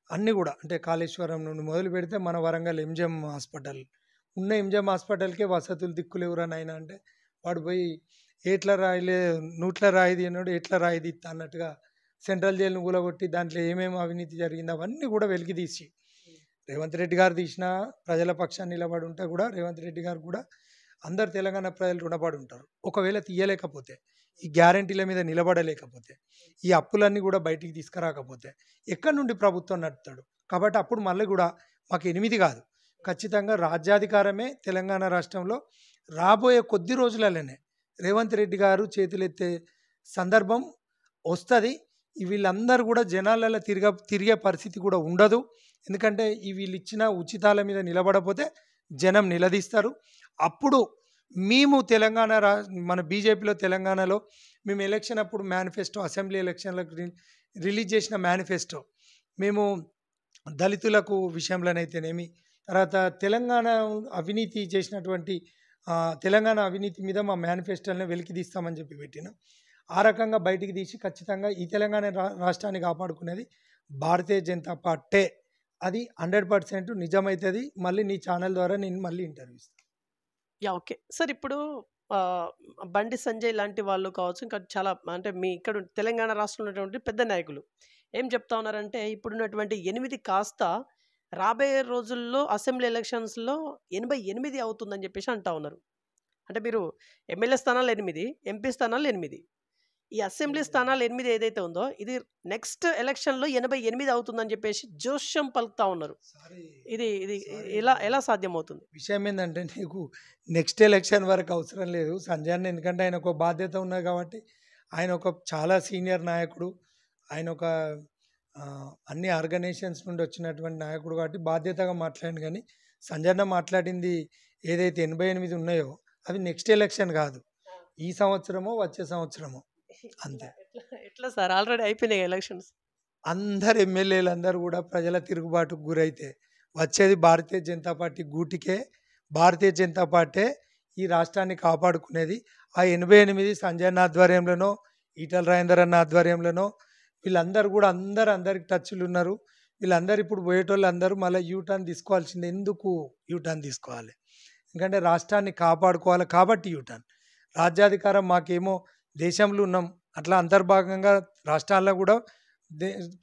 అన్నీ కూడా, అంటే కాళేశ్వరం నుండి మొదలు పెడితే మన వరంగల్ ఎంజిఎం హాస్పిటల్ ఉన్న ఎంజిఎం హాస్పిటల్కే వసతులు దిక్కులు ఎవరని అయినా అంటే వాడు పోయి ఏట్ల రాయిలే నూట్ల రాయిది అన్నాడు, ఎట్ల రాయిది ఇత్త అన్నట్టుగా సెంట్రల్ జైలును కూలగొట్టి దాంట్లో ఏమేమి అవినీతి జరిగిందో అవన్నీ కూడా వెలికి తీసి రేవంత్ రెడ్డి గారు తీసిన ప్రజల పక్షాన్ని నిలబడి ఉంటే కూడా రేవంత్ రెడ్డి గారు కూడా అందరు తెలంగాణ ప్రజలు రుణపడి ఉంటారు. ఒకవేళ తీయలేకపోతే, ఈ గ్యారంటీల మీద నిలబడలేకపోతే, ఈ అప్పులన్నీ కూడా బయటికి తీసుకురాకపోతే ఎక్కడి నుండి ప్రభుత్వం నడుపుతాడు? కాబట్టి అప్పుడు మళ్ళీ కూడా మాకు 8 కాదు, ఖచ్చితంగా రాజ్యాధికారమే తెలంగాణ రాష్ట్రంలో రాబోయే కొద్ది రోజులలోనే రేవంత్ రెడ్డి గారు చేతులెత్తే సందర్భం వస్తుంది. వీళ్ళందరూ కూడా జనాలలో తిరిగే పరిస్థితి కూడా ఉండదు. ఎందుకంటే వీళ్ళు ఇచ్చిన ఉచితాల మీద నిలబడపోతే జనం నిలదీస్తారు. అప్పుడు మేము తెలంగాణ మన బీజేపీలో తెలంగాణలో మేము ఎలక్షన్ అప్పుడు మేనిఫెస్టో, అసెంబ్లీ ఎలక్షన్లకు రిలీజ్ చేసిన మేనిఫెస్టో, మేము దళితులకు విషయంలోనైతేనేమి, తర్వాత తెలంగాణ అవినీతి చేసినటువంటి తెలంగాణ అవినీతి మీద మా మేనిఫెస్టోని వెలికి తీస్తామని చెప్పి పెట్టినాం. ఆ రకంగా బయటికి తీసి ఖచ్చితంగా ఈ తెలంగాణ రాష్ట్రాన్ని కాపాడుకునేది భారతీయ జనతా పార్టీ, అది 100% నిజమవుతుంది. మళ్ళీ నీ ఛానల్ ద్వారా నేను మళ్ళీ ఇంటర్వ్యూ ఇస్తాను. ఓకే సార్, ఇప్పుడు బండి సంజయ్ లాంటి వాళ్ళు కావచ్చు, ఇంకా చాలా అంటే మీ ఇక్కడ తెలంగాణ రాష్ట్రంలో ఉన్నటువంటి పెద్ద నాయకులు ఏం చెప్తా ఉన్నారంటే ఇప్పుడున్నటువంటి 8 కాస్త రాబోయే రోజుల్లో అసెంబ్లీ ఎలక్షన్స్లో 88 అవుతుందని చెప్పేసి అంటా ఉన్నారు. అంటే మీరు ఎమ్మెల్యే స్థానాలు 8, ఎంపీ స్థానాలు 8, ఈ అసెంబ్లీ స్థానాలు 8 ఏదైతే ఉందో ఇది నెక్స్ట్ ఎలక్షన్లో 88 అవుతుందని చెప్పేసి జోష్యం పలుకుతా ఉన్నారు. ఇది ఇది ఎలా సాధ్యం అవుతుంది? విషయం ఏంటంటే నీకు నెక్స్ట్ ఎలక్షన్ వరకు అవసరం లేదు సంజయ్ అన్న, ఎందుకంటే ఆయన ఒక బాధ్యత ఉన్నది కాబట్టి, ఆయన ఒక చాలా సీనియర్ నాయకుడు, ఆయన ఒక అన్ని ఆర్గనైజేషన్స్ నుండి వచ్చినటువంటి నాయకుడు కాబట్టి బాధ్యతగా మాట్లాడింది. కానీ సంజయ్ అన్న మాట్లాడింది ఏదైతే 88 ఉన్నాయో అవి నెక్స్ట్ ఎలక్షన్ కాదు, ఈ సంవత్సరమో వచ్చే సంవత్సరమో అంతే. ఎట్లా సార్, ఆల్రెడీ అయిపోయినాయి ఎలక్షన్స్. అందరు ఎమ్మెల్యేలు అందరూ కూడా ప్రజల తిరుగుబాటుకు గురైతే వచ్చేది భారతీయ జనతా పార్టీ గూటికే. భారతీయ జనతా పార్టీ ఈ రాష్ట్రాన్ని కాపాడుకునేది. ఆ 88 సంజయ్ అన్న ఆధ్వర్యంలోనో, ఈటల రాజేందర్ అన్న ఆధ్వర్యంలోనో, వీళ్ళందరూ కూడా అందరికి టచ్లు ఉన్నారు. వీళ్ళందరూ ఇప్పుడు పోయేటోళ్ళు అందరూ మళ్ళీ యూటర్న్ తీసుకోవాల్సిందే. ఎందుకు యూటర్న్ తీసుకోవాలి? ఎందుకంటే రాష్ట్రాన్ని కాపాడుకోవాలి కాబట్టి యూటర్న్. రాజ్యాధికారం మాకేమో దేశంలో ఉన్నాం, అట్లా అంతర్భాగంగా రాష్ట్రాల్లో కూడా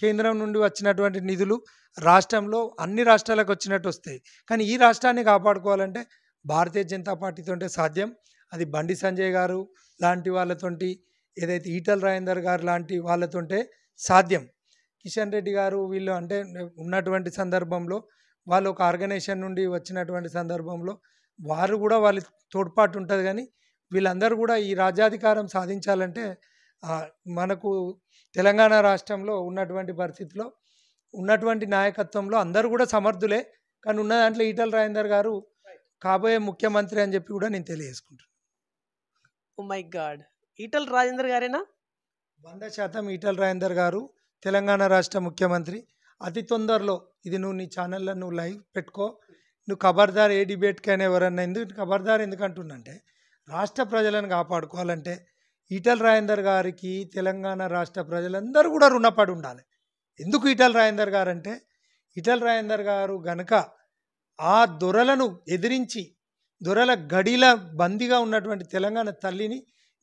కేంద్రం నుండి వచ్చినటువంటి నిధులు రాష్ట్రంలో అన్ని రాష్ట్రాలకు వచ్చినట్టు వస్తాయి. కానీ ఈ రాష్ట్రాన్ని కాపాడుకోవాలంటే భారతీయ జనతా పార్టీతోటే సాధ్యం. అది బండి సంజయ్ గారు లాంటి వాళ్ళతోటి, ఏదైతే ఈటల రాజేందర్ గారు లాంటి వాళ్ళతోటే సాధ్యం. కిషన్ రెడ్డి గారు వీళ్ళు అంటే ఉన్నటువంటి సందర్భంలో వాళ్ళు ఒక ఆర్గనైజేషన్ నుండి వచ్చినటువంటి సందర్భంలో వారు కూడా వాళ్ళ తోడ్పాటు ఉంటుంది. కానీ వీళ్ళందరూ కూడా ఈ రాజ్యాధికారం సాధించాలంటే మనకు తెలంగాణ రాష్ట్రంలో ఉన్నటువంటి పరిస్థితిలో ఉన్నటువంటి నాయకత్వంలో అందరూ కూడా సమర్థులే. కానీ ఉన్న దాంట్లో ఈటల రాజేందర్ గారు కాబోయే ముఖ్యమంత్రి అని చెప్పి కూడా నేను తెలియజేసుకుంటున్నాను. Oh my god, Etela Rajender గారేనా? 100% ఈటల రాజేందర్ గారు తెలంగాణ రాష్ట్ర ముఖ్యమంత్రి. అతి తొందరలో ఇది నువ్వు నీ ఛానల్లో నువ్వు లైవ్ పెట్టుకో. నువ్వు ఖబర్దార్ ఏ డిబేట్కైనా ఎవరన్నా ఎందుకు ఖబర్దార్ ఎందుకంటున్నంటే రాష్ట్ర ప్రజలను కాపాడుకోవాలంటే ఈటల రాజేందర్ గారికి తెలంగాణ రాష్ట్ర ప్రజలందరూ కూడా రుణపడి ఉండాలి. ఎందుకు ఈటల రాజేందర్ గారు అంటే ఈటల రాజేందర్ గారు గనక ఆ దొరలను ఎదిరించి దొరల గడిల బందీగా ఉన్నటువంటి తెలంగాణ తల్లిని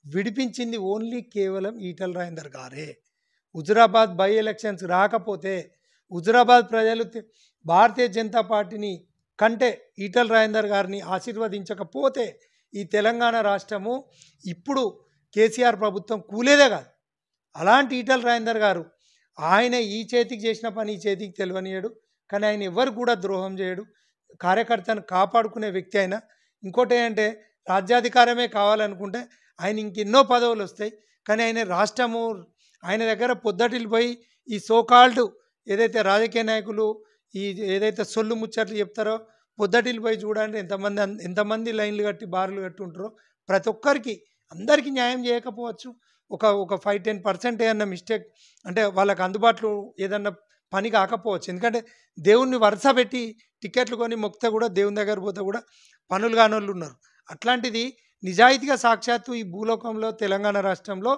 విడిపించింది ఓన్లీ కేవలం ఈటల రాజేందర్ గారే. హుజురాబాద్ బై ఎలక్షన్స్ రాకపోతే హుజురాబాద్ ప్రజలు భారతీయ జనతా పార్టీని కంటే ఈటల రాజేందర్ గారిని ఆశీర్వదించకపోతే ఈ తెలంగాణ రాష్ట్రము ఇప్పుడు కేసీఆర్ ప్రభుత్వం కూలేదే కాదు. అలాంటి ఈటల రాజేందర్ గారు ఆయన ఈ చేతికి చేసిన పని ఈ చేతికి తెలియనియడు, కానీ ఆయన ఎవరు కూడా ద్రోహం చేయడు. కార్యకర్తను కాపాడుకునే వ్యక్తి అయినా. ఇంకోటి ఏంటంటే రాజ్యాధికారమే కావాలనుకుంటే ఆయన ఇంకెన్నో పదవులు వస్తాయి, కానీ ఆయన రాష్ట్రము ఆయన దగ్గర పొద్దటిల్లి పోయి ఈ సోకాల్డ్ ఏదైతే రాజకీయ నాయకులు ఈ ఏదైతే సొల్లు ముచ్చట్లు చెప్తారో పొద్దటిల్లి పోయి చూడండి ఎంతమంది లైన్లు కట్టి బార్లు కట్టి ఉంటారో. ప్రతి ఒక్కరికి అందరికీ న్యాయం చేయకపోవచ్చు. ఒక 5-10% ఏదన్నా మిస్టేక్ అంటే వాళ్ళకి అందుబాటులో ఏదన్నా పని కాకపోవచ్చు. ఎందుకంటే దేవుణ్ణి వరుస పెట్టి టికెట్లు కొని మొక్కితే కూడా దేవుని దగ్గర పోతే కూడా పనులు కాని వాళ్ళు ఉన్నారు. అట్లాంటిది నిజాయితీగా సాక్షాత్తు ఈ భూలోకంలో తెలంగాణ రాష్ట్రంలో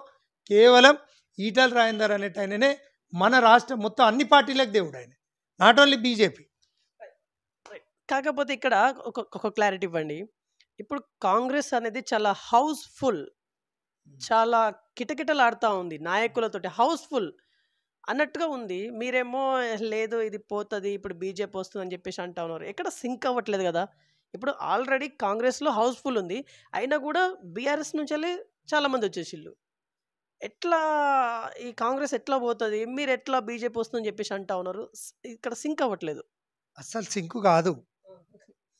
కేవలం ఈటల రాజేందర్ అనేట ఆయననే మన రాష్ట్రం మొత్తం అన్ని పార్టీలకు దేవుడు ఆయన, నాట్ ఓన్లీ బీజేపీ. కాకపోతే ఇక్కడ ఒక క్లారిటీ ఇవ్వండి. ఇప్పుడు కాంగ్రెస్ అనేది చాలా హౌస్ఫుల్, చాలా కిటకిటలాడుతూ ఉంది నాయకులతోటి, హౌస్ఫుల్ అన్నట్టుగా ఉంది. మీరేమో లేదు ఇది పోతుంది ఇప్పుడు బీజేపీ వస్తుంది అని చెప్పేసి అంటా ఉన్నారు. ఎక్కడ సింక్ అవ్వట్లేదు కదా. ఇప్పుడు ఆల్రెడీ కాంగ్రెస్లో హౌస్ఫుల్ ఉంది, అయినా కూడా బీఆర్ఎస్ నుంచి వెళ్ళి చాలామంది వచ్చేసిళ్ళు. ఎట్లా ఈ కాంగ్రెస్ ఎట్లా పోతుంది, మీరు ఎట్లా బీజేపీ వస్తుందని చెప్పేసి అంటా ఉన్నారు. ఇక్కడ సింక్ అవ్వట్లేదు. అస్సలు సింకు కాదు,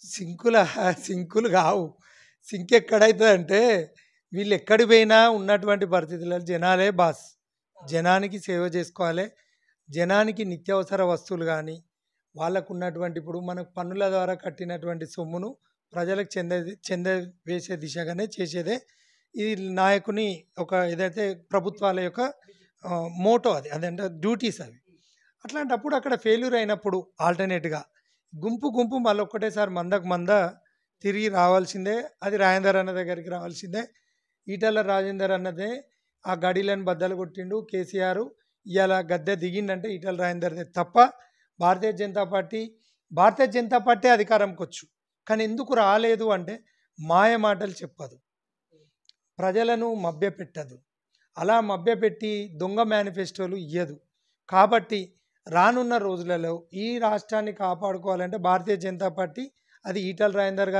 సింకులు కావు. సింక్ ఎక్కడైతుంది అంటే వీళ్ళు ఎక్కడికి పోయినా ఉన్నటువంటి పరిస్థితుల్లో జనాలే బాస్. జనానికి సేవ చేసుకోవాలి. జనానికి నిత్యావసర వస్తువులు కానీ వాళ్ళకు ఉన్నటువంటి ఇప్పుడు మనకు పన్నుల ద్వారా కట్టినటువంటి సొమ్మును ప్రజలకు వేసే దిశగానే చేసేదే ఈ నాయకుని ఒక ఏదైతే ప్రభుత్వాల యొక్క మోటో అదంటే డ్యూటీస్ అవి. అట్లాంటప్పుడు అక్కడ ఫెయిల్యూర్ అయినప్పుడు ఆల్టర్నేట్గా గుంపు మళ్ళీ ఒక్కటేసారి మంద తిరిగి రావాల్సిందే. అది రాజేందర్ అన్న దగ్గరికి రావాల్సిందే. ఈటల రాజేందర్ అన్నదే ఆ గడిలను బద్దలు కొట్టిండు కేసీఆర్. ఇవాళ గద్దె దిగిండంటే ఈటల రాజేందర్దే తప్ప భారతీయ జనతా పార్టీ అధికారంకి వచ్చు, కానీ ఎందుకు రాలేదు అంటే మాయ మాటలు చెప్పదు, ప్రజలను మభ్యపెట్టదు. అలా మభ్యపెట్టి దొంగ మేనిఫెస్టోలు ఇయ్యదు. కాబట్టి రానున్న రోజులలో ఈ రాష్ట్రాన్ని కాపాడుకోవాలంటే భారతీయ జనతా పార్టీ అది ఈటల రాజేందర్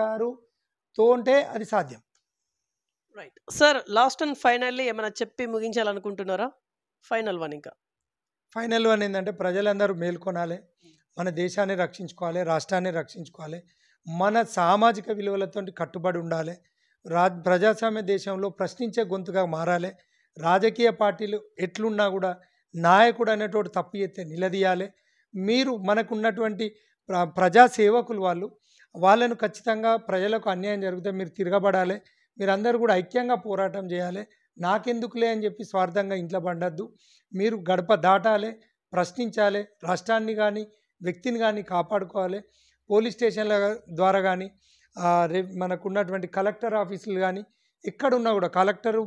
గారుతో ఉంటే అది సాధ్యం. Right sir, last and finally ఏమైనా చెప్పి ముగించాలనుకుంటున్నారా? ఫైనల్ వన్ ఏంటంటే ప్రజలందరూ మేల్కొనాలి, మన దేశాన్ని రక్షించుకోవాలి, రాష్ట్రాన్ని రక్షించుకోవాలి, మన సామాజిక విలువలతో కట్టుబడి ఉండాలి. ప్రజాస్వామ్య దేశంలో ప్రశ్నించే గొంతుగా మారాలి. రాజకీయ పార్టీలు ఎట్లున్నా కూడా నాయకుడు అనేటోడు తప్పు చేస్తే నిలదీయాలి. మీరు మనకున్నటువంటి ప్రజా సేవకులు వాళ్ళను ఖచ్చితంగా ప్రజలకు అన్యాయం జరిగితే మీరు తిరగబడాలి. మీరందరూ కూడా ఐక్యంగా పోరాటం చేయాలి. నాకెందుకులే అని చెప్పి స్వార్థంగా ఇంట్లో పడద్దు. మీరు గడప దాటాలి, ప్రశ్నించాలి, రాష్ట్రాన్ని కానీ వ్యక్తిని కానీ కాపాడుకోవాలి. పోలీస్ స్టేషన్ల ద్వారా కానీ మనకున్నటువంటి కలెక్టర్ ఆఫీసులు కానీ ఎక్కడున్నా కూడా కలెక్టరు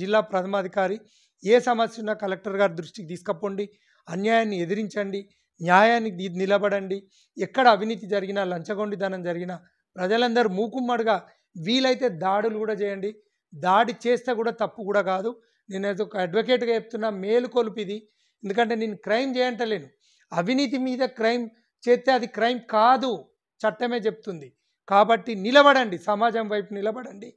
జిల్లా ప్రథమాధికారి ఏ సమస్య ఉన్నా కలెక్టర్ గారి దృష్టికి తీసుకుపోండి. అన్యాయాన్ని ఎదిరించండి, న్యాయానికి నిలబడండి. ఎక్కడ అవినీతి జరిగినా లంచగొండితనం జరిగినా ప్రజలందరూ మూకుమ్మడిగా వీలైతే దాడులు కూడా చేయండి. దాడి చేస్తే కూడా తప్పు కూడా కాదు. నేను అది ఒక అడ్వకేట్గా చెప్తున్నా, మేలుకొలుపు ఇది. ఎందుకంటే నేను క్రైమ్ చేయంటలేను, అవినీతి మీద క్రైమ్ చేస్తే అది క్రైమ్ కాదు, చట్టమే చెప్తుంది. కాబట్టి నిలబడండి, సమాజం వైపు నిలబడండి.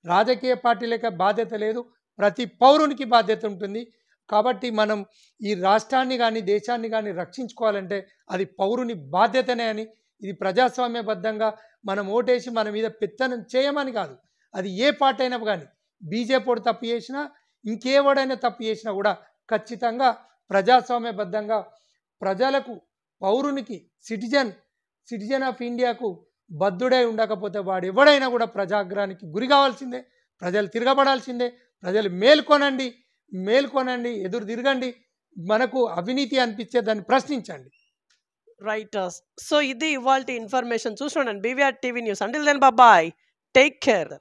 రాజకీయ పార్టీలకే బాధ్యత లేదు, ప్రతి పౌరునికి బాధ్యత ఉంటుంది. కాబట్టి మనం ఈ రాష్ట్రాన్ని కానీ దేశాన్ని కానీ రక్షించుకోవాలంటే అది పౌరుని బాధ్యతనే అని, ఇది ప్రజాస్వామ్యబద్ధంగా మనం ఓటేసి మన మీద పెత్తనం చేయమని కాదు. అది ఏ పార్టీ అయినా కానీ, బీజేపీ తప్పు చేసినా ఇంకేవాడైనా తప్పు చేసినా కూడా ఖచ్చితంగా ప్రజాస్వామ్యబద్ధంగా ప్రజలకు పౌరునికి సిటిజన్ ఆఫ్ ఇండియాకు బద్ధుడై ఉండకపోతే వాడు ఎవడైనా కూడా ప్రజాగ్రహానికి గురి కావాల్సిందే. ప్రజలు తిరగబడాల్సిందే. ప్రజలు మేల్కొనండి, ఎదురు తిరగండి. మనకు అవినీతి అనిపించే దాన్ని ప్రశ్నించండి. రైట్. సో ఇది ఇవాల్టి ఇన్ఫర్మేషన్. చూసుకోండి BVR TV news. Until then bye, take care.